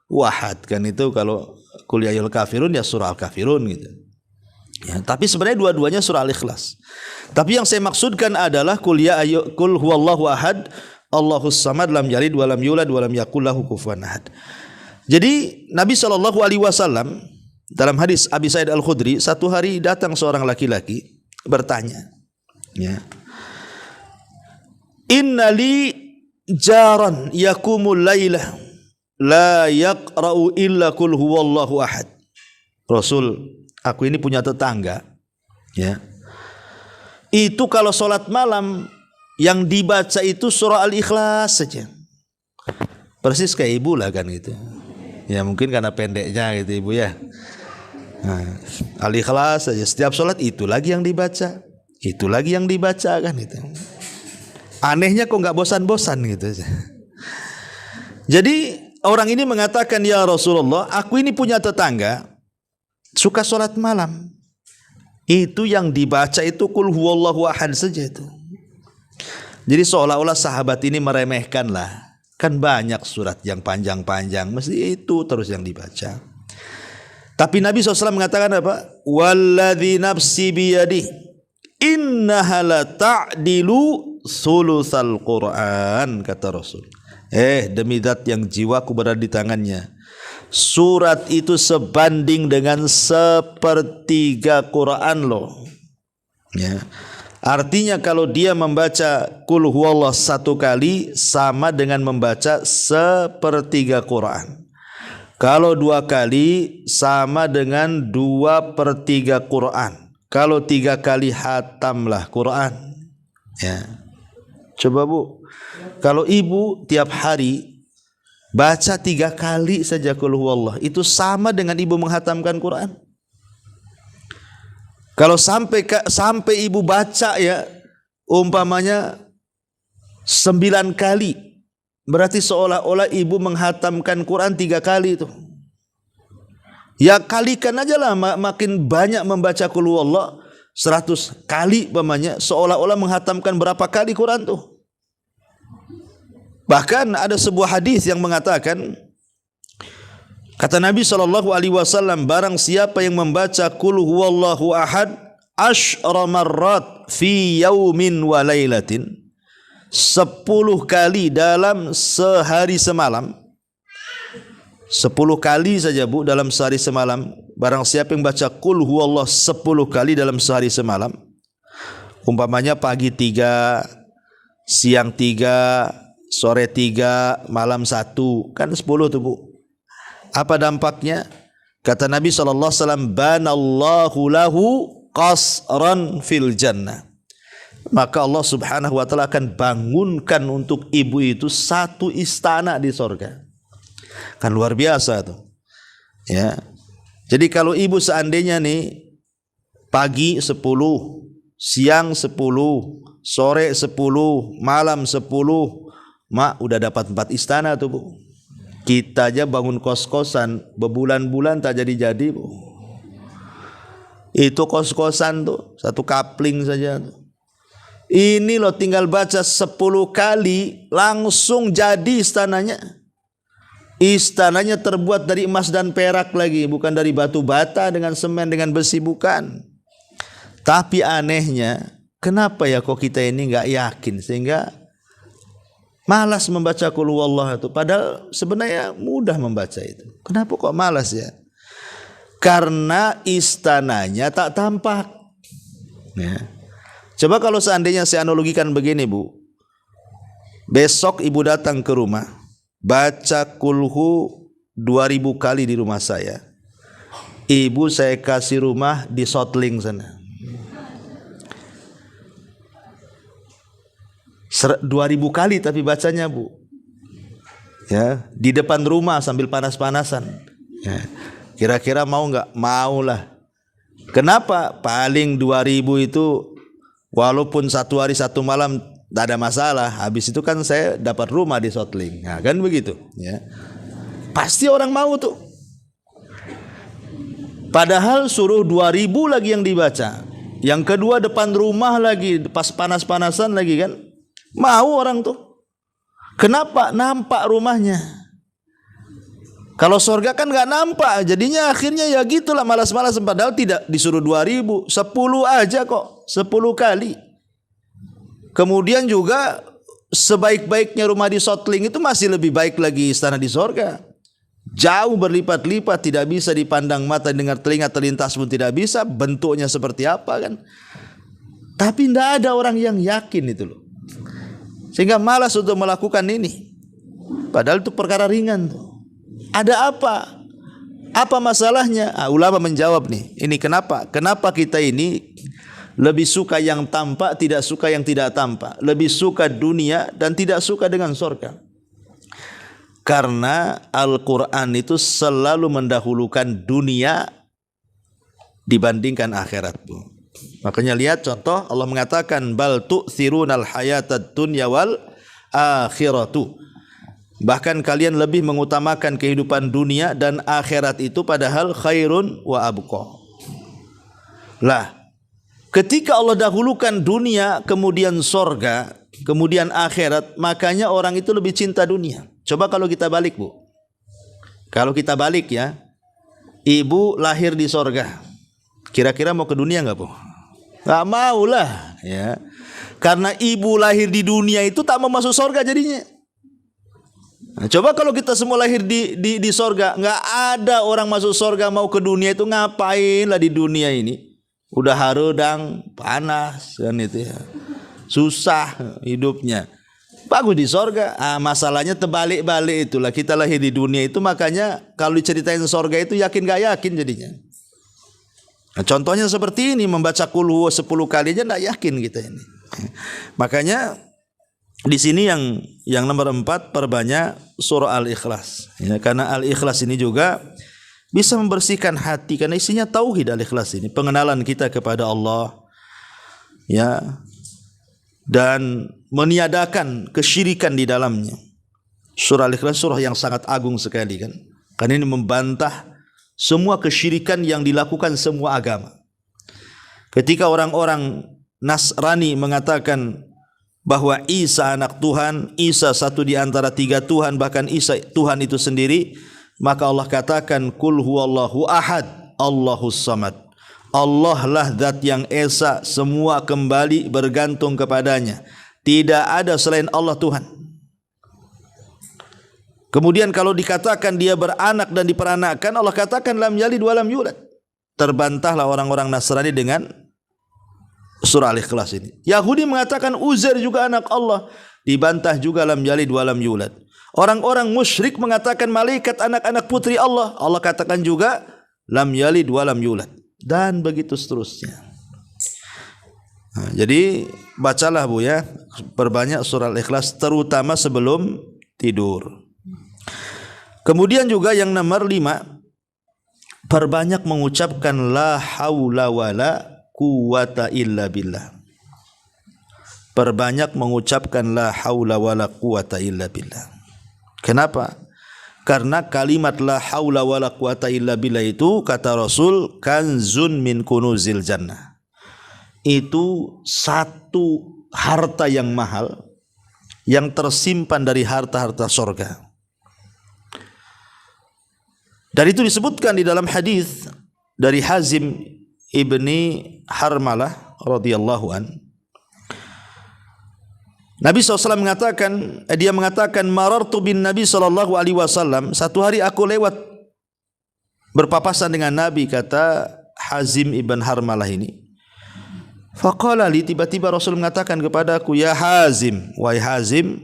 wahad, kan, itu kalau Qul ya ayyuhal kafirun ya surah Al-Kafirun gitu. Ya, tapi sebenarnya dua-duanya surah Al-Ikhlas. Tapi yang saya maksudkan adalah Qul huwallahu ahad, Allahus samad, lam yalid walam yulad walam yakul lahu kufuwan ahad. Jadi Nabi SAW dalam hadis Abi Sa'id Al-Khudri, satu hari datang seorang laki-laki bertanya, ya, inna li jaran yakumul laylah la yaqra'u illa Qul huwallahu ahad. Rasul, aku ini punya tetangga, ya, itu kalau sholat malam yang dibaca itu surah Al-Ikhlas saja. Persis kayak ibu lah, kan, gitu. Ya mungkin karena pendeknya gitu, Ibu, ya. Nah, Al-Ikhlas saja setiap sholat itu lagi yang dibaca, itu lagi yang dibaca, kan, gitu. Anehnya kok nggak bosan-bosan gitu. Jadi orang ini mengatakan, ya Rasulullah, aku ini punya tetangga suka sholat malam, itu yang dibaca itu Qul huwallahu ahad saja itu. Jadi seolah-olah sahabat ini meremehkan lah. Kan banyak surat yang panjang-panjang, mesti itu terus yang dibaca. Tapi Nabi SAW mengatakan apa? Walladzi nafsi biyadih innaha la ta'dilu sulusal Qur'an, kata Rasul. Demi zat yang jiwaku berada di tangannya, surat itu sebanding dengan 1/3 Quran loh. Ya. Artinya kalau dia membaca Qul huwallah 1 kali sama dengan membaca 1/3 Quran. Kalau 2 kali sama dengan 2/3 Quran. Kalau 3 kali hatamlah Quran. Ya. Coba Bu, kalau ibu tiap hari baca 3 kali saja qul huwallah, itu sama dengan ibu menghatamkan Quran. Kalau sampai ibu baca ya umpamanya 9 kali, berarti seolah-olah ibu menghatamkan Quran 3 kali itu. Ya kalikan aja lah, makin banyak membaca qul huwallah 100 kali umpamanya, seolah-olah menghatamkan berapa kali Quran tuh. Bahkan ada sebuah hadis yang mengatakan, kata Nabi SAW, barang siapa yang membaca qul huwallahu ahad 10 marrat fi yaumin wa lailatin, 10 kali dalam sehari semalam. 10 kali saja Bu dalam sehari semalam. Barang siapa yang baca qul huwallah 10 kali dalam sehari semalam, umpamanya pagi 3, siang 3, sore 3, malam 1, kan 10 tuh Bu. Apa dampaknya? Kata Nabi SAW, banallahu lahu qasran fil jannah. Maka Allah Subhanahu wa taala akan bangunkan untuk ibu itu 1 istana di sorga. Kan luar biasa tuh. Ya. Jadi kalau ibu seandainya nih pagi 10, siang 10, sore 10, malam 10, mak udah dapat 4 istana tuh Bu. Kita aja bangun kos-kosan berbulan-bulan tak jadi-jadi Bu. Itu kos-kosan tuh 1 kapling saja tuh. Ini loh tinggal baca 10 kali langsung jadi istananya. Istananya terbuat dari emas dan perak lagi, bukan dari batu bata dengan semen dengan besi, bukan. Tapi anehnya, kenapa ya kok kita ini nggak yakin sehingga malas membaca qul huwallah itu, padahal sebenarnya mudah membaca itu. Kenapa kok malas ya? Karena istananya tak tampak. Ya. Coba kalau seandainya saya analogikan begini Bu, besok ibu datang ke rumah, baca kulhu 2000 kali di rumah saya, ibu saya kasih rumah di Sotling sana, 2000 kali tapi bacanya Bu, ya, di depan rumah sambil panas-panasan, ya. Kira-kira mau nggak? Mau lah. Kenapa? Paling 2000 itu walaupun 1 hari 1 malam tak ada masalah. Habis itu kan saya dapat rumah di Sotling. Nah, kan begitu, ya. Pasti orang mau tuh. Padahal suruh 2000 lagi yang dibaca. Yang kedua depan rumah lagi, pas panas-panasan lagi kan. Mau orang tuh. Kenapa? Nampak rumahnya. Kalau surga kan nggak nampak, jadinya akhirnya ya gitulah, malas-malas. Padahal tidak disuruh 2000, 10 aja kok, 10 kali. Kemudian juga sebaik-baiknya rumah di Sotling itu masih lebih baik lagi istana di surga. Jauh berlipat-lipat, tidak bisa dipandang mata, dengar telinga, terlintas pun tidak bisa. Bentuknya seperti apa kan? Tapi tidak ada orang yang yakin itu loh, sehingga malas untuk melakukan ini. Padahal itu perkara ringan tuh. Ada apa? Apa masalahnya? Ulama menjawab nih. Ini kenapa? Kenapa kita ini lebih suka yang tampak, tidak suka yang tidak tampak. Lebih suka dunia dan tidak suka dengan surga. Karena Al-Quran itu selalu mendahulukan dunia dibandingkan akhirat. Makanya lihat contoh, Allah mengatakan bal tu'thirunal hayatad dunya wal akhiratu. Bahkan kalian lebih mengutamakan kehidupan dunia dan akhirat itu, padahal khairun wa abqa. Lah, ketika Allah dahulukan dunia, kemudian sorga, kemudian akhirat, makanya orang itu lebih cinta dunia. Coba kalau kita balik Bu. Kalau kita balik ya, ibu lahir di sorga, kira-kira mau ke dunia nggak Bu? Nggak mau lah ya. Karena ibu lahir di dunia itu tak mau masuk sorga jadinya. Nah, coba kalau kita semua lahir di sorga, nggak ada orang masuk sorga mau ke dunia itu, ngapain lah di dunia ini? Udah harudang, panas kan itu ya, susah hidupnya. bagus di sorga. Masalahnya terbalik-balik itulah, kita lahir di dunia itu, makanya kalau diceritain sorga itu yakin gak yakin jadinya. Nah, contohnya seperti ini, membaca qul huwa 10 kali aja gak yakin kita ini. Makanya di sini yang nomor 4, perbanyak surah Al-Ikhlas. Ya, karena Al-Ikhlas ini juga bisa membersihkan hati, karena isinya tauhid. Al-Ikhlas ini pengenalan kita kepada Allah, ya, dan meniadakan kesyirikan di dalamnya. Surah Al-Ikhlas surah yang sangat agung sekali kan. Karena ini membantah semua kesyirikan yang dilakukan semua agama. Ketika orang-orang Nasrani mengatakan bahwa Isa anak Tuhan, Isa satu di antara 3 Tuhan, bahkan Isa Tuhan itu sendiri, maka Allah katakan qul huwallahu ahad, Allahus samad. Allah lah zat yang esa, semua kembali bergantung kepadanya. Tidak ada selain Allah Tuhan. Kemudian kalau dikatakan dia beranak dan diperanakan, Allah katakan lam yalid wa lam yulad. Terbantahlah orang-orang Nasrani dengan surah Al-Ikhlas ini. Yahudi mengatakan Uzair juga anak Allah, dibantah juga lam yalid wa lam yulad. Orang-orang musyrik mengatakan malaikat anak-anak putri Allah, Allah katakan juga lam yalid wa lam yulad. Dan begitu seterusnya. Nah, jadi bacalah Bu ya, perbanyak surah Al-Ikhlas terutama sebelum tidur. Kemudian juga yang nomor 5, perbanyak mengucapkan la haula wala quwata illa billah. Perbanyak mengucapkan la haula wala quwata illa billah. Kenapa? Karena kalimat la haula wala quwata illa billah itu kata Rasul kanzun min kunuzil jannah. Itu satu harta yang mahal yang tersimpan dari harta-harta surga. Dan itu disebutkan di dalam hadis dari Hazim ibni Harmalah radhiyallahu an. Nabi SAW mengatakan, dia mengatakan marartu bin Nabi SAW, satu hari aku lewat berpapasan dengan Nabi, kata Hazim ibn Harmalah ini. Faqala li, tiba-tiba Rasul mengatakan kepadaku, ya Hazim, wahai Hazim,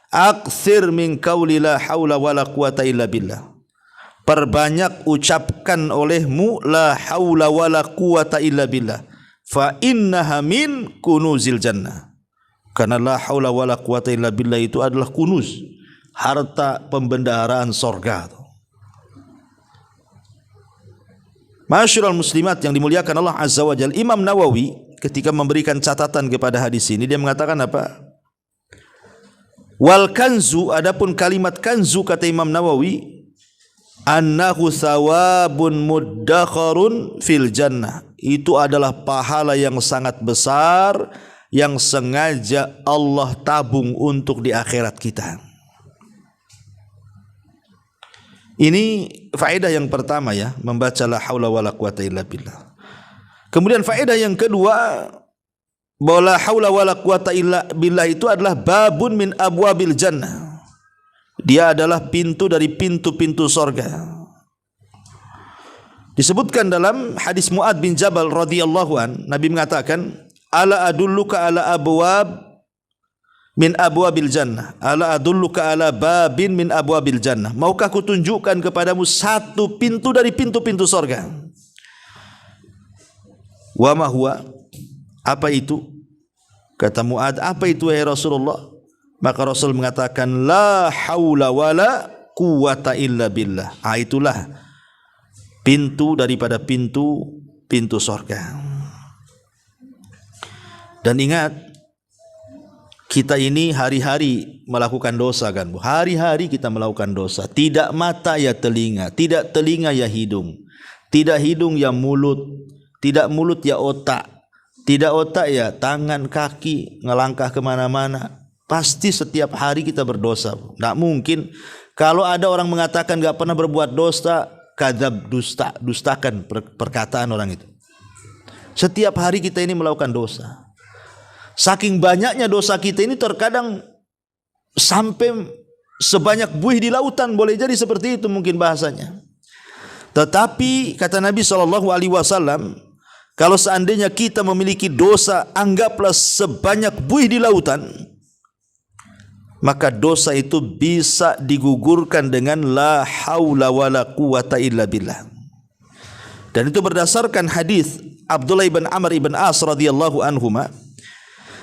akthir min qawli la haula wala quwata illa billah. Perbanyak ucapkan olehmu la haula wala quwata illa billah, fa innaha min kunuzil jannah. Karena la haula wala quwata illa billah itu adalah kunuz, harta pembendaharaan sorga. Masyarul muslimat yang dimuliakan Allah Azza wa Jalla, Imam Nawawi ketika memberikan catatan kepada hadis ini, dia mengatakan apa? Wal kanzu, adapun kalimat kanzu kata Imam Nawawi, annahu thawabun muddakharun fil jannah. Itu adalah pahala yang sangat besar yang sengaja Allah tabung untuk di akhirat kita. Ini faedah yang pertama ya, membaca la haula wala quwata illa billah. Kemudian faedah yang kedua, bahwa la haula wala quwata illa billah itu adalah babun min abwabil jannah. Dia adalah pintu dari pintu-pintu sorga. Disebutkan dalam hadis Mu'ad bin Jabal radhiyallahu an, Nabi mengatakan, ala adulluka ala abwab min abwabil jannah, ala adulluka ala babin min abwabil jannah. Maukah aku tunjukkan kepadamu satu pintu dari pintu-pintu sorga? Wa ma huwa, apa itu? Kata Mu'ad, apa itu ya Rasulullah? Maka Rasul mengatakan la haula wala quwata illa billah. Itulah pintu daripada pintu sorga. Dan ingat, kita ini hari-hari melakukan dosa kan Bu? Hari-hari kita melakukan dosa. Tidak mata ya telinga, tidak telinga ya hidung, tidak hidung ya mulut, tidak mulut ya otak, tidak otak ya tangan kaki ngelangkah kemana-mana. Pasti setiap hari kita berdosa. Tidak mungkin. Kalau ada orang mengatakan gak pernah berbuat dosa, kadzab, dustakan perkataan orang itu. Setiap hari kita ini melakukan dosa. Saking banyaknya dosa kita ini terkadang sampai sebanyak buih di lautan, boleh jadi seperti itu mungkin bahasanya. Tetapi kata Nabi SAW, kalau seandainya kita memiliki dosa, anggaplah sebanyak buih di lautan, maka dosa itu bisa digugurkan dengan la haula wala quwata illa billah. Dan itu berdasarkan hadis Abdullah ibn Amr ibn As radhiyallahu anhuma,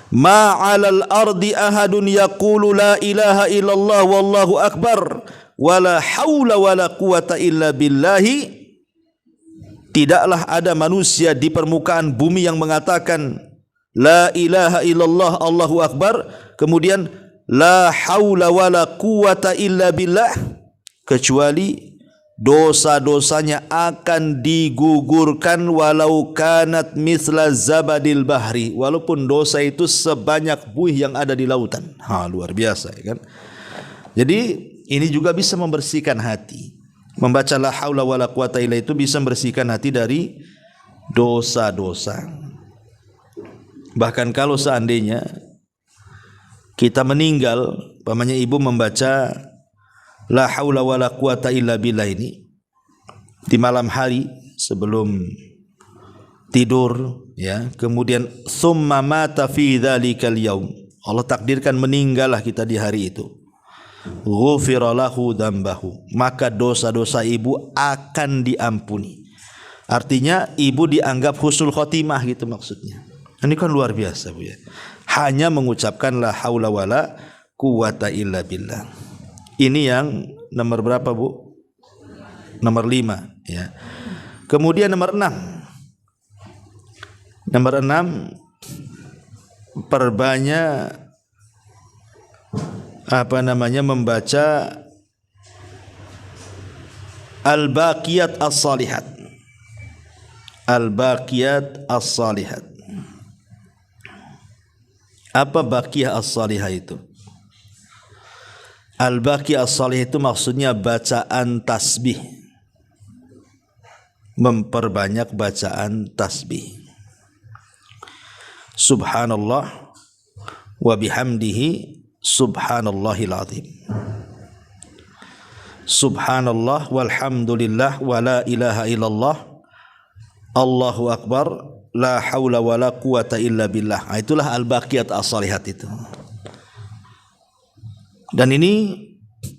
ma 'alal ardi ahadun yaqulu la ilaha illallah wallahu akbar wala haula wala quwata illa billahi. Tidaklah ada manusia di permukaan bumi yang mengatakan la ilaha illallah Allahu akbar kemudian la haula wala quwata illa billah, kecuali dosa-dosanya akan digugurkan walau kanat misla zabadil bahri, walaupun dosa itu sebanyak buih yang ada di lautan. Luar biasa ya kan. Jadi ini juga bisa membersihkan hati. Membaca la haula wala quwata illa itu bisa membersihkan hati dari dosa-dosa. Bahkan kalau seandainya kita meninggal, pamannya ibu membaca la haula wala quwata illa billah ini di malam hari sebelum tidur ya, kemudian summa mata fi dzalikal yaum, Allah takdirkan meninggallah kita di hari itu, ghufira lahu dzambahu, maka dosa-dosa ibu akan diampuni. Artinya ibu dianggap husnul khotimah gitu maksudnya. Ini kan luar biasa Bu ya. Hanya mengucapkan la haula wala quwata illa billah. Ini yang nomor berapa Bu? Nomor 5 ya. Kemudian nomor 6. Nomor 6, perbanyak membaca al-baqiyat as-salihat. Al-baqiyat as-salihat. Apa baqiyah as-salihah itu? Al-baqiyah as-salihah itu maksudnya bacaan tasbih. Memperbanyak bacaan tasbih. Subhanallah wa bihamdihi subhanallahil azim. Subhanallah walhamdulillah wa la ilaha illallah Allahu akbar la haula wala quwata illa billah. Itulah al-baqiyat as-salihat itu. Dan ini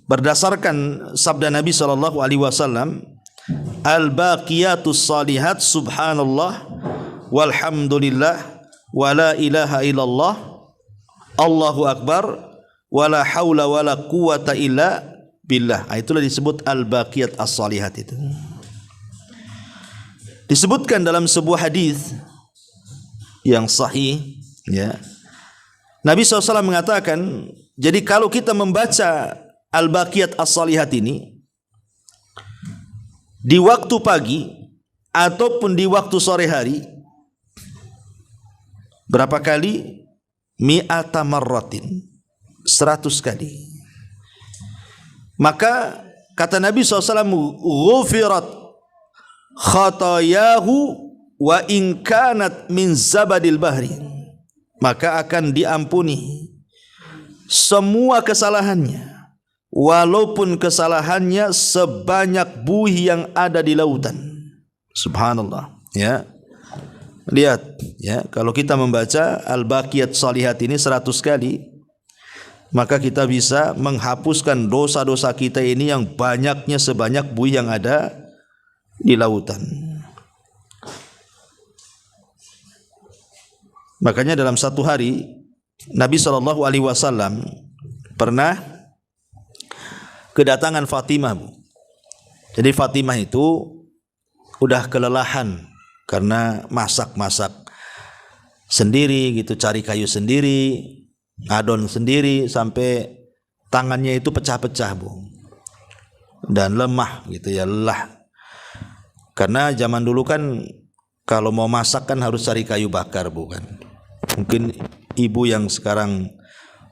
berdasarkan sabda Nabi sallallahu alaihi wasallam, al-baqiyatus salihat subhanallah walhamdulillah wa la ilaha illallah Allahu akbar wa la haula wala quwata illa billah. Itulah disebut al-baqiyat as-salihat itu. Disebutkan dalam sebuah hadis yang sahih ya, Nabi SAW mengatakan, jadi kalau kita membaca al-baqiyat as-salihat ini di waktu pagi ataupun di waktu sore hari, berapa kali? Mi'ata marratin, 100 kali. Maka kata Nabi SAW, ghufirat khatayahu wa in kanat min zabadil bahri, maka akan diampuni semua kesalahannya walaupun kesalahannya sebanyak buih yang ada di lautan. Subhanallah ya. Lihat ya, kalau kita membaca al-baqiyat salihat ini 100 kali, maka kita bisa menghapuskan dosa-dosa kita ini yang banyaknya sebanyak buih yang ada di lautan. Makanya dalam satu hari Nabi SAW pernah kedatangan Fatimah. Jadi Fatimah itu udah kelelahan karena masak-masak sendiri gitu, cari kayu sendiri, ngadon sendiri, sampai tangannya itu pecah-pecah Bu, dan lemah gitu ya, lelah. Karena zaman dulu kan kalau mau masak kan harus cari kayu bakar Bu kan. Mungkin ibu yang sekarang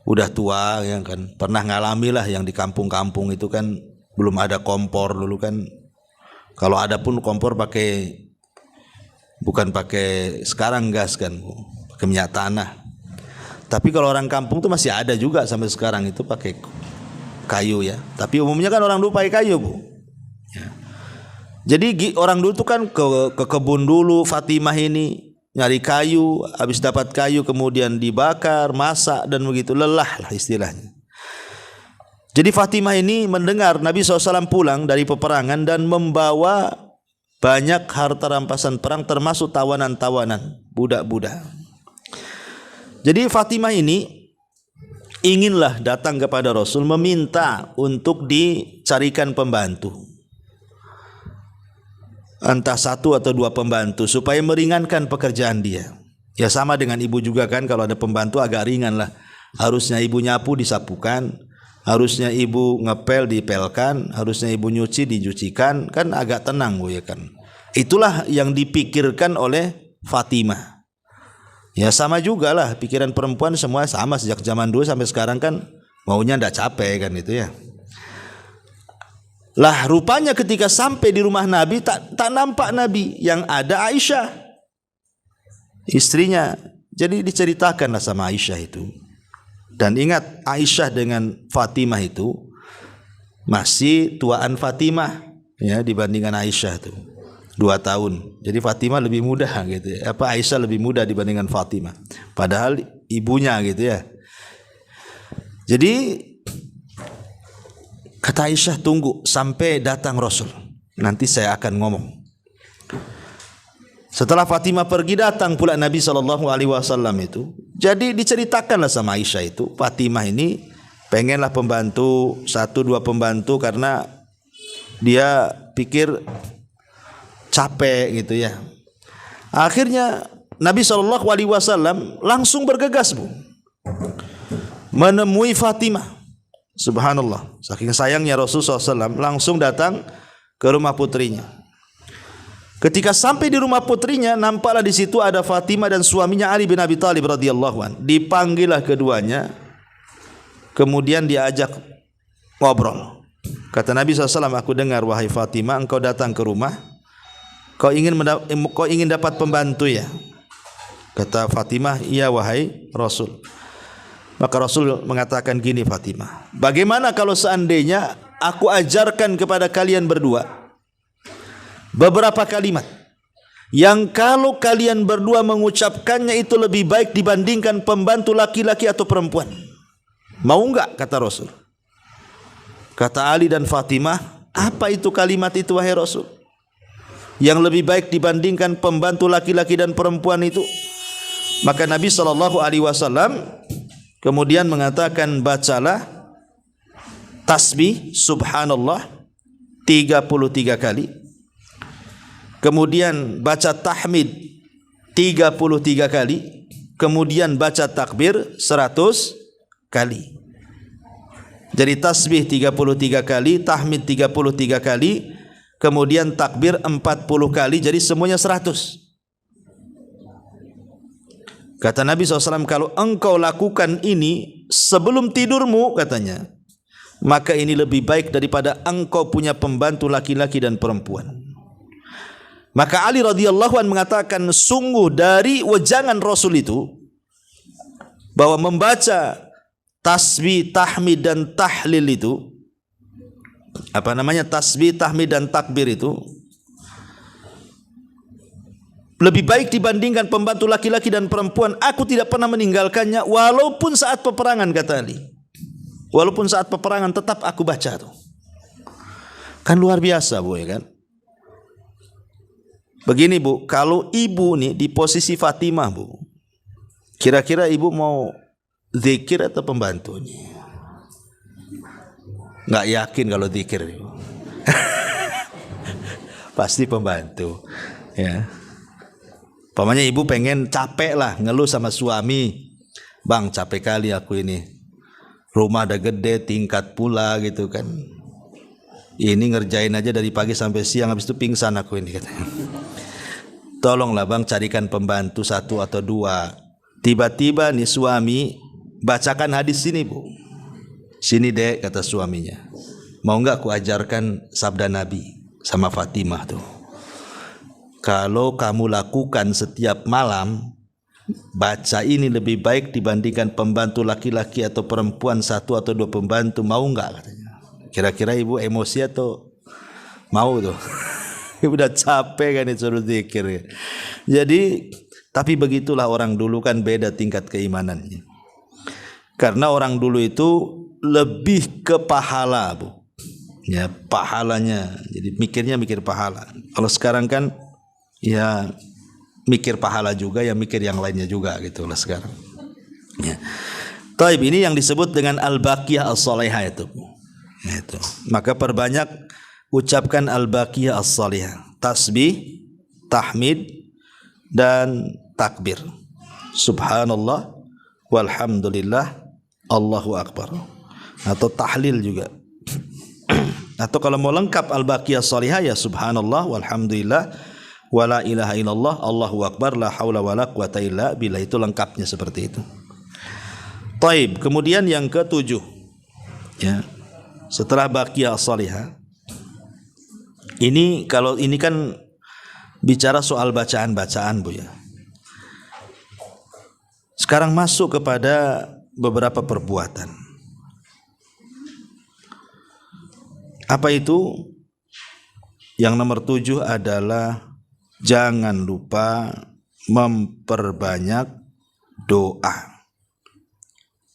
udah tua ya kan pernah ngalami lah yang di kampung-kampung itu kan belum ada kompor dulu kan. Kalau ada pun kompor bukan pakai sekarang gas kan Bu, pakai minyak tanah. Tapi kalau orang kampung tuh masih ada juga sampai sekarang itu pakai kayu ya. Tapi umumnya kan orang dulu pakai kayu Bu. Ya. Jadi orang dulu tuh kan ke kebun dulu, Fatimah ini nyari kayu, habis dapat kayu kemudian dibakar, masak dan begitu, lelah lah istilahnya. Jadi Fatimah ini mendengar Nabi SAW pulang dari peperangan dan membawa banyak harta rampasan perang termasuk tawanan-tawanan, budak-budak. Jadi Fatimah ini inginlah datang kepada Rasul meminta untuk dicarikan pembantu. Entah satu atau dua pembantu supaya meringankan pekerjaan dia. Ya sama dengan ibu juga kan, kalau ada pembantu agak ringan lah. Harusnya ibu nyapu disapukan, harusnya ibu ngepel dipelkan, harusnya ibu nyuci dicucikan, kan agak tenang Bu ya kan. Itulah yang dipikirkan oleh Fatimah. Ya sama juga lah, pikiran perempuan semua sama sejak zaman dulu sampai sekarang kan maunya ndak capek kan itu ya. Lah rupanya ketika sampai di rumah Nabi tak nampak Nabi, yang ada Aisyah istrinya. Jadi diceritakanlah sama Aisyah itu. Dan ingat Aisyah dengan Fatimah itu masih tuaan Fatimah ya dibandingkan Aisyah itu 2 tahun. Jadi Fatimah lebih muda gitu ya. Aisyah lebih muda dibandingkan Fatimah. Padahal ibunya gitu ya. Jadi kata Aisyah, tunggu sampai datang Rasul, nanti saya akan ngomong. Setelah Fatimah pergi, datang pula Nabi SAW itu. Jadi diceritakanlah sama Aisyah itu, Fatimah ini pengenlah pembantu, 1-2 pembantu karena dia pikir capek gitu ya. Akhirnya Nabi SAW langsung bergegas Bu, menemui Fatimah. Subhanallah, saking sayangnya Rasulullah SAW langsung datang ke rumah putrinya. Ketika sampai di rumah putrinya, nampaklah di situ ada Fatimah dan suaminya Ali bin Abi Thalib radhiyallahu anhu. Dipanggillah keduanya, kemudian diajak ngobrol. Kata Nabi SAW, aku dengar wahai Fatimah, engkau datang ke rumah, kau ingin dapat pembantu ya? Kata Fatimah, iya wahai Rasul. Maka Rasul mengatakan gini, Fatimah, bagaimana kalau seandainya aku ajarkan kepada kalian berdua beberapa kalimat yang kalau kalian berdua mengucapkannya itu lebih baik dibandingkan pembantu laki-laki atau perempuan? Mau enggak? Kata Rasul. Kata Ali dan Fatimah, apa itu kalimat itu wahai Rasul, yang lebih baik dibandingkan pembantu laki-laki dan perempuan itu? Maka Nabi SAW kemudian mengatakan, bacalah tasbih subhanallah 33 kali. Kemudian baca tahmid 33 kali. Kemudian baca takbir 100 kali. Jadi tasbih 33 kali, tahmid 33 kali, kemudian takbir 40 kali, jadi semuanya 100. Kata Nabi SAW, kalau engkau lakukan ini sebelum tidurmu, katanya, maka ini lebih baik daripada engkau punya pembantu laki-laki dan perempuan. Maka Ali radhiyallahu anhu mengatakan, sungguh dari wejangan Rasul itu, bahwa membaca tasbih, tahmid dan tahlil itu, tasbih, tahmid dan takbir itu lebih baik dibandingkan pembantu laki-laki dan perempuan. Aku tidak pernah meninggalkannya walaupun saat peperangan, kata Ali. Walaupun saat peperangan tetap aku baca tuh. Kan luar biasa Bu ya kan. Begini Bu, kalau ibu nih di posisi Fatimah Bu, kira-kira ibu mau zikir atau pembantu nih? Nggak yakin kalau zikir. Pasti pembantu ya. Pamannya ibu pengen capek lah, ngeluh sama suami, bang capek kali aku ini, rumah udah gede, tingkat pula gitu kan, ini ngerjain aja dari pagi sampai siang, habis itu pingsan aku ini katanya. Tolonglah bang carikan pembantu 1 atau 2. Tiba-tiba nih suami bacakan hadis sini Bu, sini dek kata suaminya, mau nggak aku ajarkan sabda Nabi sama Fatimah tuh. Kalau kamu lakukan setiap malam, baca ini lebih baik dibandingkan pembantu laki-laki atau perempuan 1 atau 2 pembantu, mau enggak katanya. Kira-kira ibu emosi atau mau tuh? Ibu udah capek kan disuruh zikir. Jadi tapi begitulah orang dulu kan, beda tingkat keimanannya. Karena orang dulu itu lebih ke pahala, Bu. Ya, pahalanya. Jadi mikir pahala. Kalau sekarang kan ya mikir pahala juga, ya mikir yang lainnya juga gitu lah sekarang. Ya. Taib, ini yang disebut dengan al-baqiyah as-salihah itu. Itu. Maka perbanyak ucapkan al-baqiyah as-salihah. Tasbih, tahmid dan takbir. Subhanallah walhamdulillah Allahu akbar. Atau tahlil juga. Atau kalau mau lengkap al-baqiyah as-salihah ya subhanallah walhamdulillah wala ilaha illallah Allahu akbar la haula wala quwata illa billah. Itu lengkapnya seperti itu. Taib, kemudian yang ketujuh, ya, setelah baqiyah as-salihah, ini kalau ini kan bicara soal bacaan-bacaan, Bu, ya. Sekarang masuk kepada beberapa perbuatan. Apa itu? Yang nomor 7 adalah jangan lupa memperbanyak doa.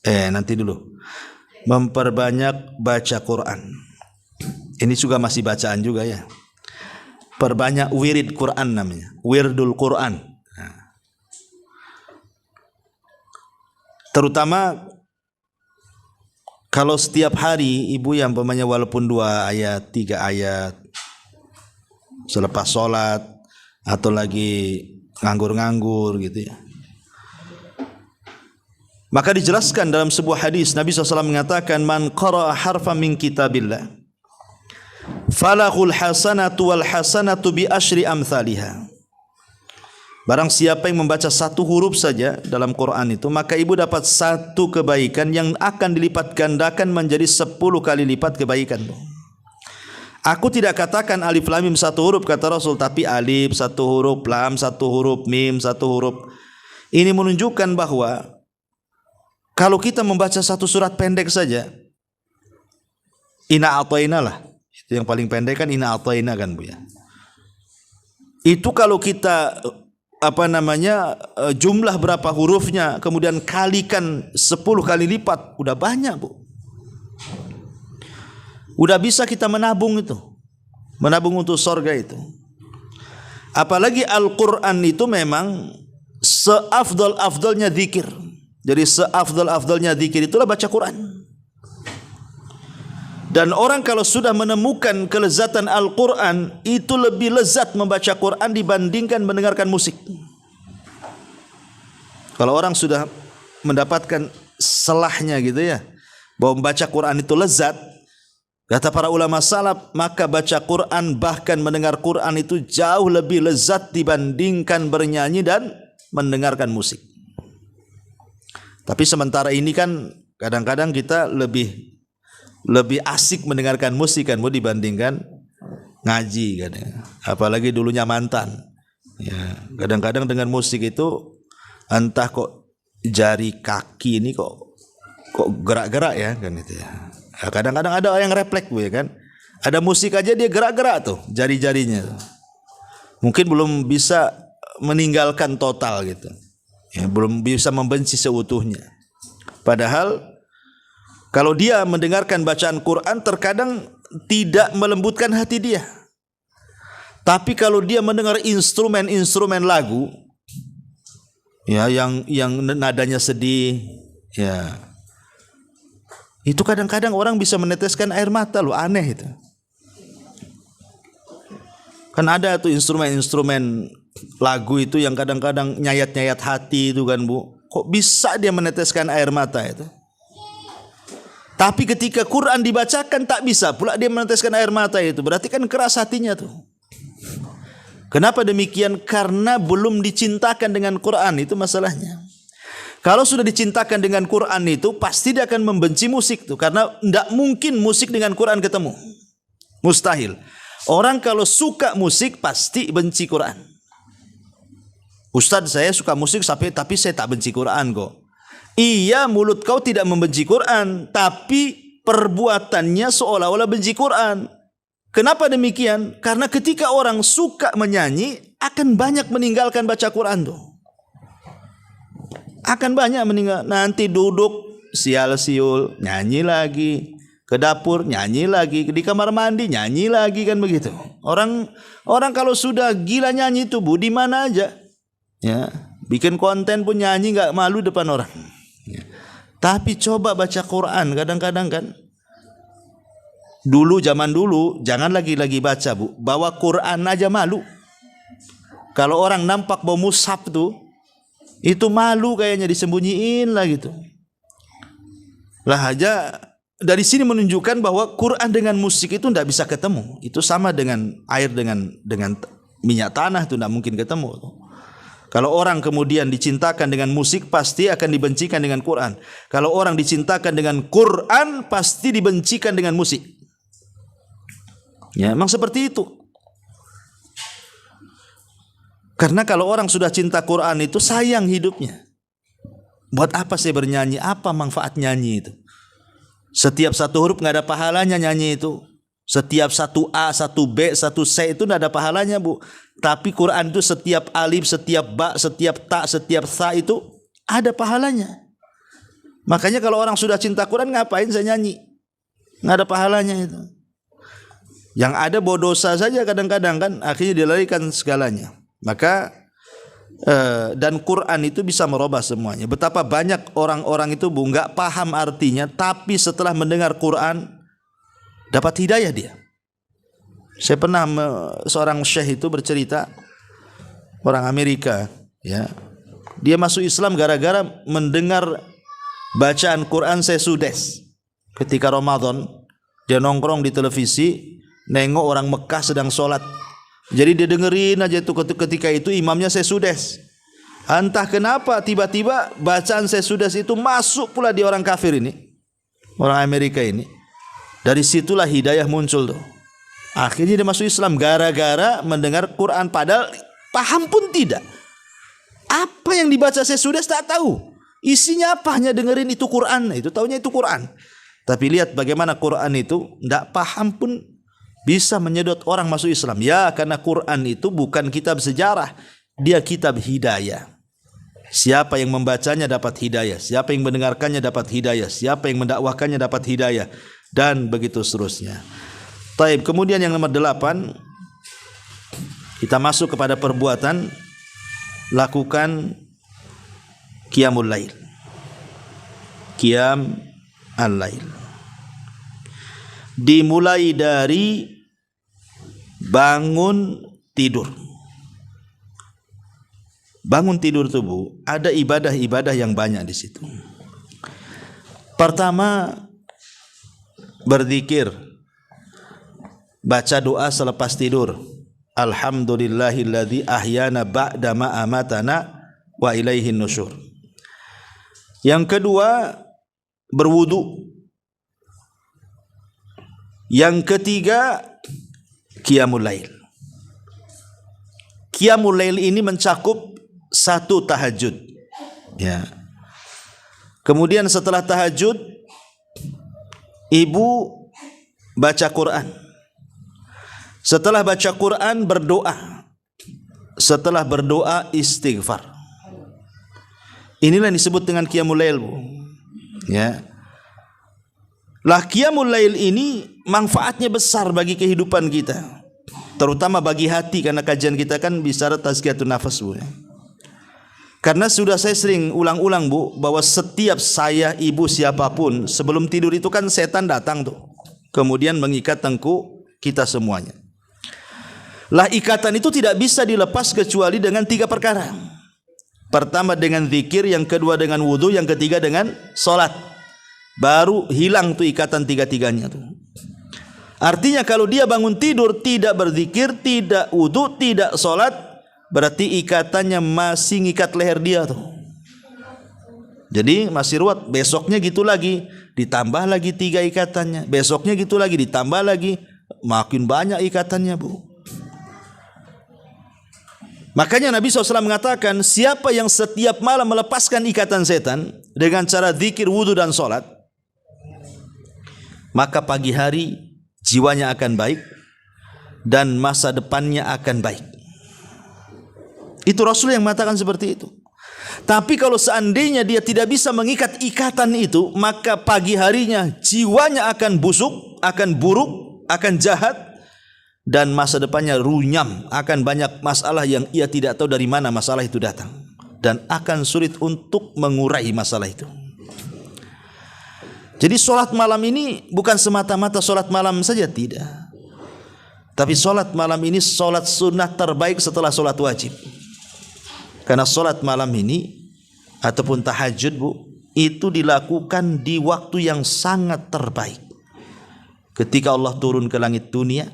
Nanti dulu. Memperbanyak baca Quran. Ini juga masih bacaan juga ya. Perbanyak wirid Quran namanya. Wirdul Quran. Terutama kalau setiap hari ibu yang umpamanya walaupun 2 ayat, 3 ayat selepas sholat atau lagi nganggur-nganggur gitu ya. Maka dijelaskan dalam sebuah hadis Nabi SAW mengatakan man qara'a harfan min kitabillah falahul hasanatu wal hasanatu bi asyri amthaliha. Barang siapa yang membaca 1 huruf saja dalam Quran itu, maka ibu dapat 1 kebaikan yang akan dilipat gandakan menjadi 10 kali lipat kebaikan. Aku tidak katakan alif lam mim 1 huruf kata Rasul, tapi alif 1 huruf, lam 1 huruf, mim 1 huruf. Ini menunjukkan bahwa kalau kita membaca 1 surat pendek saja, inna a'tayna lah. Itu yang paling pendek kan inna a'tayna kan, Bu, ya. Itu kalau kita jumlah berapa hurufnya kemudian kalikan 10 kali lipat, udah banyak, Bu. Udah bisa kita menabung itu. Menabung untuk surga itu. Apalagi Al-Qur'an itu memang seafdal-afdalnya zikir. Jadi seafdal-afdalnya zikir itulah baca Quran. Dan orang kalau sudah menemukan kelezatan Al-Quran, itu lebih lezat membaca Quran dibandingkan mendengarkan musik. Kalau orang sudah mendapatkan selahnya gitu ya, bahwa membaca Quran itu lezat, kata para ulama salaf, maka baca Quran bahkan mendengar Quran itu jauh lebih lezat dibandingkan bernyanyi dan mendengarkan musik. Tapi sementara ini kan kadang-kadang kita lebih asik mendengarkan musik kan, dibandingkan ngaji kan ya. Apalagi dulunya mantan. Ya, kadang-kadang dengan musik itu entah kok jari kaki ini kok gerak-gerak ya kan itu ya. Kadang-kadang ada yang refleks, Bu, ya kan. Ada musik aja dia gerak-gerak tuh jari-jarinya tuh. Mungkin belum bisa meninggalkan total gitu. Ya, belum bisa membenci seutuhnya. Padahal kalau dia mendengarkan bacaan Quran terkadang tidak melembutkan hati dia. Tapi kalau dia mendengar instrumen lagu ya yang nadanya sedih ya, itu kadang-kadang orang bisa meneteskan air mata loh, aneh itu. Kan ada tuh instrumen lagu itu yang kadang-kadang nyayat-nyayat hati itu kan, Bu. Kok bisa dia meneteskan air mata itu? Tapi ketika Quran dibacakan tak bisa pula dia meneteskan air mata itu. Berarti kan keras hatinya tuh. Kenapa demikian? Karena belum dicintakan dengan Quran, itu masalahnya. Kalau sudah dicintakan dengan Quran itu pasti dia akan membenci musik tuh, karena tidak mungkin musik dengan Quran ketemu. Mustahil. Orang kalau suka musik pasti benci Quran. Ustadz, saya suka musik tapi saya tak benci Quran kok. Iya, mulut kau tidak membenci Quran, tapi perbuatannya seolah-olah benci Quran. Kenapa demikian? Karena ketika orang suka menyanyi, akan banyak meninggalkan baca Quran tuh. Akan banyak meninggal. Nanti duduk sial siul, nyanyi lagi, ke dapur nyanyi lagi, di kamar mandi nyanyi lagi, kan begitu. Orang kalau sudah gila nyanyi itu Bu, di mana aja. Ya, bikin konten pun nyanyi enggak malu depan orang. Ya. Tapi coba baca Quran kadang-kadang kan. Zaman dulu jangan lagi baca Bu, bawa Quran aja malu. Kalau orang nampak bawa mushaf tuh, itu malu kayaknya, disembunyiin lah gitu. Lah aja dari sini menunjukkan bahwa Quran dengan musik itu tidak bisa ketemu. Itu sama dengan air dengan minyak tanah, itu tidak mungkin ketemu. Kalau orang kemudian dicintakan dengan musik, pasti akan dibencikan dengan Quran. Kalau orang dicintakan dengan Quran, pasti dibencikan dengan musik. Ya, memang seperti itu. Karena kalau orang sudah cinta Quran itu sayang hidupnya. Buat apa saya bernyanyi? Apa manfaat nyanyi itu? Setiap satu huruf nggak ada pahalanya nyanyi itu. Setiap satu A, satu B, satu C itu tidak ada pahalanya Bu. Tapi Quran itu setiap alif, setiap ba, setiap ta, setiap tha itu ada pahalanya. Makanya kalau orang sudah cinta Quran, ngapain saya nyanyi? Nggak ada pahalanya itu. Yang ada bawa dosa saja kadang-kadang kan, akhirnya dilarikan segalanya. Maka dan Quran itu bisa merubah semuanya. Betapa banyak orang-orang itu Bu nggak paham artinya, tapi setelah mendengar Quran dapat hidayah dia. Saya pernah seorang syekh itu bercerita, orang Amerika, ya. Dia masuk Islam gara-gara mendengar bacaan Quran Sesudes. Ketika Ramadan, dia nongkrong di televisi, nengok orang Mekah sedang sholat. Jadi dia dengerin aja itu, ketika itu imamnya Sesudes. Entah kenapa tiba-tiba bacaan Sesudes itu masuk pula di orang kafir ini, orang Amerika ini. Dari situlah hidayah muncul tuh. Akhirnya dia masuk Islam gara-gara mendengar Quran, padahal paham pun tidak. Apa yang dibaca Sesudes tak tahu. Isinya apa, hanya dengerin itu Quran, itu taunya itu Quran. Tapi lihat bagaimana Quran itu tidak paham pun bisa menyedot orang masuk Islam. Ya, karena Quran itu bukan kitab sejarah, dia kitab hidayah. Siapa yang membacanya dapat hidayah, siapa yang mendengarkannya dapat hidayah, siapa yang mendakwahkannya dapat hidayah, dan begitu seterusnya. Taib. Kemudian yang nomor 8, kita masuk kepada perbuatan lakukan qiyamul lail. Qiyam al-lail dimulai dari bangun tidur. Bangun tidur tuh Bu, ada ibadah-ibadah yang banyak di situ. Pertama, berzikir, baca doa selepas tidur. Alhamdulillahilladzi ahyana ba'da ma amatana wa ilaihin nusyur. Yang kedua, berwudu. Yang ketiga, qiyamul lail. Qiyamul lail ini mencakup satu tahajud. Ya. Kemudian setelah tahajud, ibu baca Quran. Setelah baca Quran, berdoa. Setelah berdoa, istighfar. Inilah yang disebut dengan qiyamul lail, Bu. Ya. Lah qiyamul lail ini manfaatnya besar bagi kehidupan kita, terutama bagi hati, karena kajian kita kan bicara tazkiyatun nafas, Bu. Karena sudah saya sering ulang-ulang, Bu, bahwa setiap saya, ibu, siapapun sebelum tidur itu kan setan datang tuh, kemudian mengikat tengkuk kita semuanya. Lah ikatan itu tidak bisa dilepas kecuali dengan 3 perkara. Pertama dengan zikir, yang kedua dengan wudu, yang ketiga dengan salat. Baru hilang tuh ikatan 3-tiganya tuh. Artinya kalau dia bangun tidur tidak berzikir, tidak wudu, tidak salat, berarti ikatannya masih ngikat leher dia tuh. Jadi masih ruwet. Besoknya gitu lagi, ditambah lagi 3 ikatannya. Besoknya gitu lagi, ditambah lagi, makin banyak ikatannya, Bu. Makanya Nabi SAW mengatakan, siapa yang setiap malam melepaskan ikatan setan dengan cara zikir, wudu dan salat, maka pagi hari jiwanya akan baik dan masa depannya akan baik. Itu Rasul yang mengatakan seperti itu. Tapi kalau seandainya dia tidak bisa mengikat ikatan itu, maka pagi harinya jiwanya akan busuk, akan buruk, akan jahat, dan masa depannya runyam, akan banyak masalah yang ia tidak tahu dari mana masalah itu datang, dan akan sulit untuk mengurai masalah itu. Jadi solat malam ini bukan semata-mata solat malam saja, tidak. Tapi solat malam ini solat sunnah terbaik setelah solat wajib. Karena solat malam ini ataupun tahajud, Bu, itu dilakukan di waktu yang sangat terbaik. Ketika Allah turun ke langit dunia,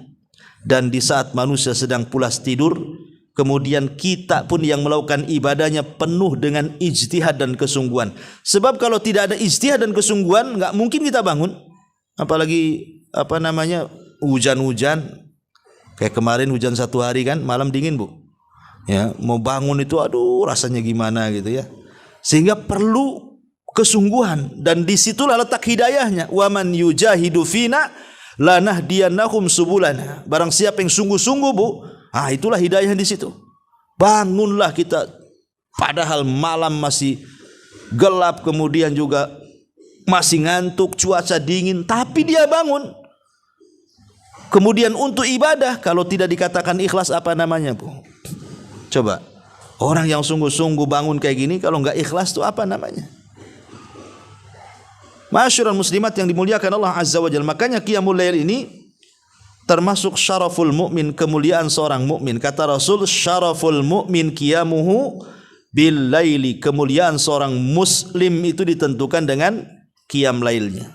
dan di saat manusia sedang pulas tidur, kemudian kita pun yang melakukan ibadahnya penuh dengan ijtihad dan kesungguhan. Sebab kalau tidak ada ijtihad dan kesungguhan, nggak mungkin kita bangun. Apalagi hujan-hujan. Kayak kemarin hujan 1 hari kan, malam dingin, Bu. Ya, mau bangun itu aduh rasanya gimana gitu ya. Sehingga perlu kesungguhan, dan disitulah letak hidayahnya. Wa man yujahidu fina lanahdiyannahum subulana. Barang siapa yang sungguh-sungguh, Bu, itulah hidayah di situ. Bangunlah kita, padahal malam masih gelap, kemudian juga masih ngantuk, cuaca dingin, tapi dia bangun. Kemudian untuk ibadah, kalau tidak dikatakan ikhlas, apa namanya, Bu? Coba, orang yang sungguh-sungguh bangun kayak gini, kalau nggak ikhlas itu apa namanya? Ma'asyiral muslimat yang dimuliakan Allah Azza wa Jalla. Makanya qiyamul lail ini termasuk syaraful mukmin, kemuliaan seorang mukmin. Kata Rasul, syaraful mukmin qiyamuhu bil laili. Kemuliaan seorang muslim itu ditentukan dengan qiyam lailnya.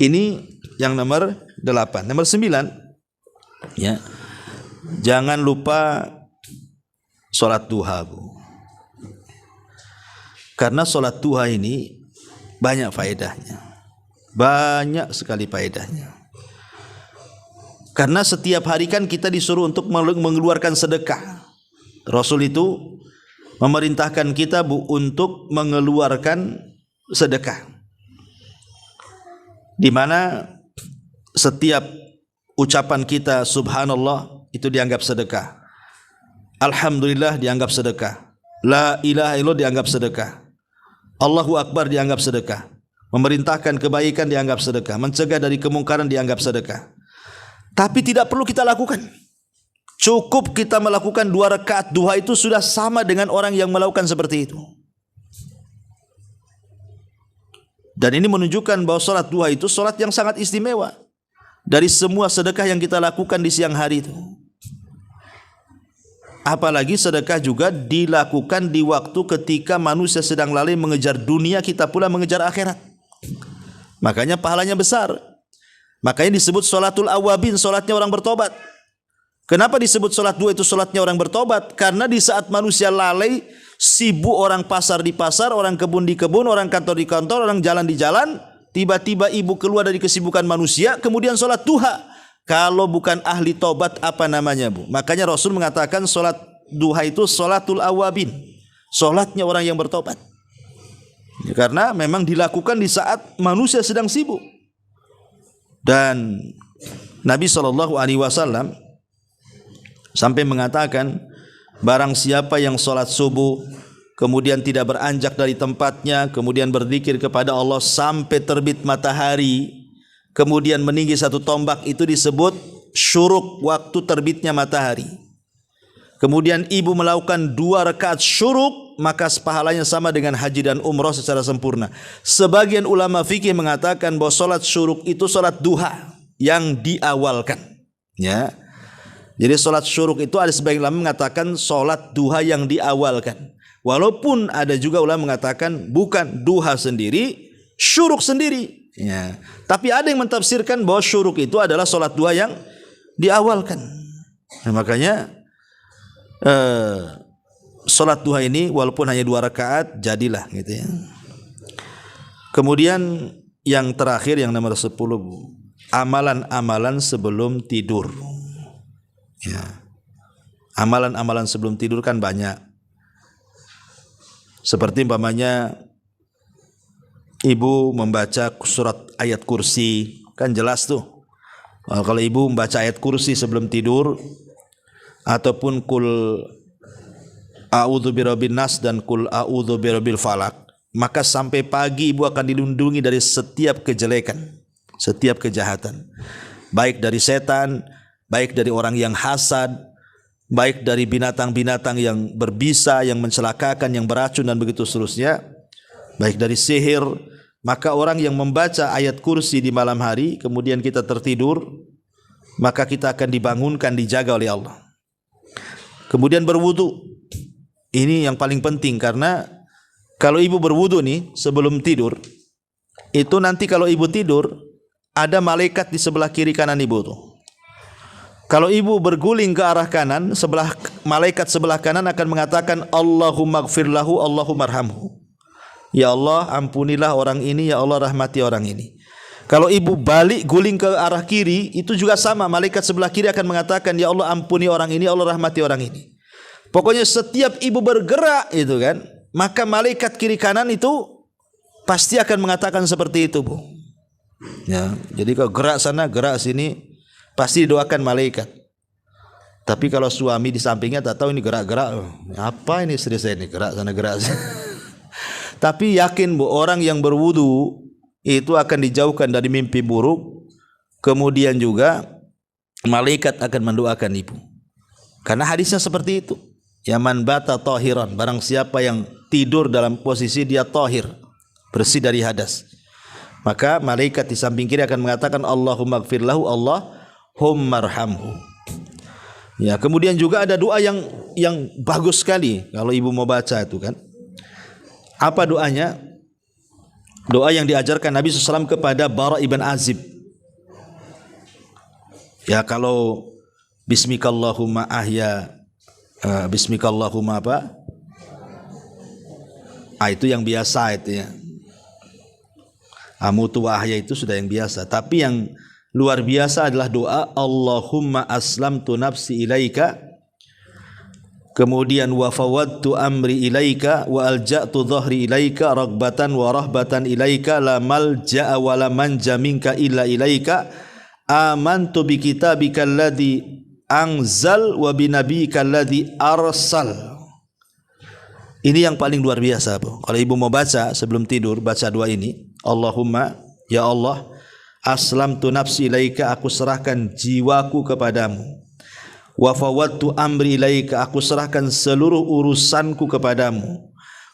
Ini yang nomor 8. Nomor 9, ya. Jangan lupa salat duha, Bu. Karena salat duha ini banyak faedahnya. Banyak sekali faedahnya. Karena setiap hari kan kita disuruh untuk mengeluarkan sedekah. Rasul itu memerintahkan kita, Bu, untuk mengeluarkan sedekah. Di mana setiap ucapan kita subhanallah itu dianggap sedekah. Alhamdulillah dianggap sedekah. La ilaha illallah dianggap sedekah. Allahu Akbar dianggap sedekah. Memerintahkan kebaikan dianggap sedekah. Mencegah dari kemungkaran dianggap sedekah. Tapi tidak perlu kita lakukan. Cukup kita melakukan 2 rakaat duha itu sudah sama dengan orang yang melakukan seperti itu. Dan ini menunjukkan bahwa salat duha itu salat yang sangat istimewa dari semua sedekah yang kita lakukan di siang hari itu. Apalagi sedekah juga dilakukan di waktu ketika manusia sedang lalai mengejar dunia, kita pula mengejar akhirat. Makanya pahalanya besar. Makanya disebut sholatul awabin, sholatnya orang bertobat. Kenapa disebut sholat duha itu sholatnya orang bertobat? Karena di saat manusia lalai, sibuk, orang pasar di pasar, orang kebun di kebun, orang kantor di kantor, orang jalan di jalan, tiba-tiba ibu keluar dari kesibukan manusia, kemudian sholat duha. Kalau bukan ahli tobat, apa namanya, Bu? Makanya Rasul mengatakan sholat duha itu sholatul awabin, sholatnya orang yang bertobat. Ya, karena memang dilakukan di saat manusia sedang sibuk. Dan Nabi SAW sampai mengatakan, barang siapa yang sholat subuh kemudian tidak beranjak dari tempatnya, kemudian berzikir kepada Allah sampai terbit matahari, kemudian meninggi 1 tombak, itu disebut syuruk, waktu terbitnya matahari. Kemudian ibu melakukan 2 rakaat syuruk, maka pahalanya sama dengan haji dan umrah secara sempurna. Sebagian ulama fikih mengatakan bahwa salat syuruk itu salat duha yang diawalkan, ya. Jadi salat syuruk itu ada sebagian ulama mengatakan salat duha yang diawalkan. Walaupun ada juga ulama mengatakan bukan, duha sendiri, syuruk sendiri, ya. Tapi ada yang mentafsirkan bahwa syuruk itu adalah salat duha yang diawalkan. Nah, makanya salat duha ini walaupun hanya 2 rakaat jadilah gitu ya. Kemudian yang terakhir, yang nomor 10, amalan-amalan sebelum tidur. Ya. Amalan-amalan sebelum tidur kan banyak. Seperti umpamanya ibu membaca surat ayat kursi, kan jelas tuh. Kalau ibu membaca ayat kursi sebelum tidur, ataupun kul a'udzu birabbin nas dan qul a'udzu birabbil falaq, maka sampai pagi ibu akan dilindungi dari setiap kejelekan, setiap kejahatan, baik dari setan, baik dari orang yang hasad, baik dari binatang-binatang yang berbisa, yang mencelakakan, yang beracun dan begitu seterusnya, baik dari sihir. Maka orang yang membaca ayat kursi di malam hari kemudian kita tertidur, maka kita akan dibangunkan, dijaga oleh Allah. Kemudian berwudu, ini yang paling penting, karena kalau ibu berwudu nih sebelum tidur, itu nanti kalau ibu tidur ada malaikat di sebelah kiri kanan ibu tuh. Kalau ibu berguling ke arah kanan, malaikat sebelah kanan akan mengatakan Allahumma gfir lahu, Allahumma arhamhu. Ya Allah, ampunilah orang ini, ya Allah rahmati orang ini. Kalau ibu balik guling ke arah kiri, itu juga sama, malaikat sebelah kiri akan mengatakan ya Allah ampuni orang ini, ya Allah rahmati orang ini. Pokoknya setiap ibu bergerak itu kan, maka malaikat kiri kanan itu pasti akan mengatakan seperti itu, Bu. Ya, jadi kalau gerak sana, gerak sini, pasti didoakan malaikat. Tapi kalau suami di sampingnya tak tahu ini gerak-gerak, apa ini istri saya ini gerak sana gerak sana. Tapi yakin, Bu, orang yang berwudu itu akan dijauhkan dari mimpi buruk. Kemudian juga malaikat akan mendoakan ibu. Karena hadisnya seperti itu. Ya man bata tahiran, barang siapa yang tidur dalam posisi dia tahir, bersih dari hadas, maka malaikat di samping kiri akan mengatakan Allahumma gfir lahu, Allahumma arhamhu. Ya, kemudian juga ada doa yang bagus sekali kalau ibu mau baca itu kan. Apa doanya? Doa yang diajarkan Nabi SAW kepada Bara ibn Azib. Ya, kalau bismikallahumma ahya, bismikallahumma apa? Itu yang biasa itu ya. Amutu wa ahya itu sudah yang biasa. Tapi yang luar biasa adalah doa Allahumma aslamtu nafsi ilaika, kemudian wa fawwadtu amri ilaika wa alja'tu dhahri ilaika ragbatan wa rahbatan ilaika la malja'a wa la manja minka illa ilaika amantu bi kitabika alladhi anzal wa bi nabiyyika alladhi arsal. Ini yang paling luar biasa, Bu. Kalau ibu mau baca sebelum tidur, baca doa ini. Allahumma, ya Allah, aslamtu nafsi ilaika, aku serahkan jiwaku kepadamu. Wa fawwadtu amri ilaika, aku serahkan seluruh urusanku kepadamu.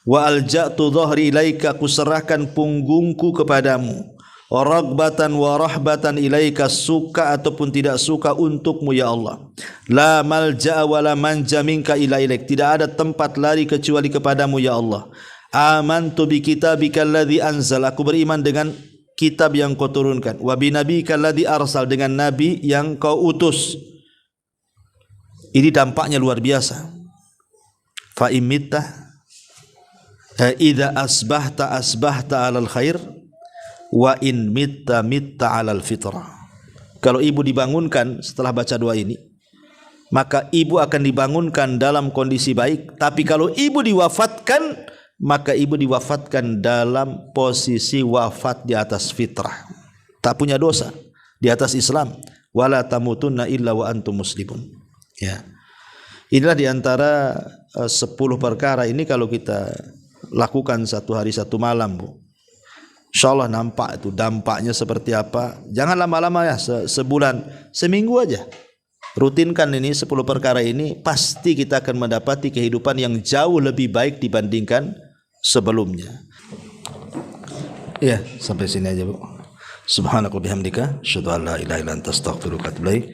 Wa alja'tu dhahri ilaika, aku serahkan punggungku kepadamu. Wa ragbatan wa rahbatan ilaika, suka ataupun tidak suka untukmu ya Allah. La malja'a wa la manja minka illa ilaik, tidak ada tempat lari kecuali kepadamu ya Allah. Amantu bi kitabika alladhi anzal, aku beriman dengan kitab yang kau turunkan. Wa bi nabiyyika alladhi arsal, dengan nabi yang kau utus. Ini dampaknya luar biasa. Fa imitta idza asbahta alal khair wa in mitta alal fitrah. Kalau ibu dibangunkan setelah baca doa ini, maka ibu akan dibangunkan dalam kondisi baik. Tapi kalau ibu diwafatkan, maka ibu diwafatkan dalam posisi wafat di atas fitrah, tak punya dosa, di atas Islam. Wala tamutunna illa wa antum muslimun. Ya, inilah diantara 10 perkara ini kalau kita lakukan satu hari satu malam, Bu, insyaallah nampak itu dampaknya seperti apa. Jangan lama-lama ya, sebulan, seminggu aja rutinkan ini 10 perkara ini, pasti kita akan mendapati kehidupan yang jauh lebih baik dibandingkan sebelumnya. Ya, sampai sini aja, Bu. Subhanakallahumma bihamdika asyhadu an la ilaha illa anta astaghfiruka wa atubu ilaik.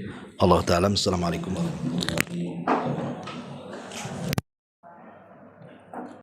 Allah ta'ala. Assalamualaikum warahmatullahi wabarakatuh.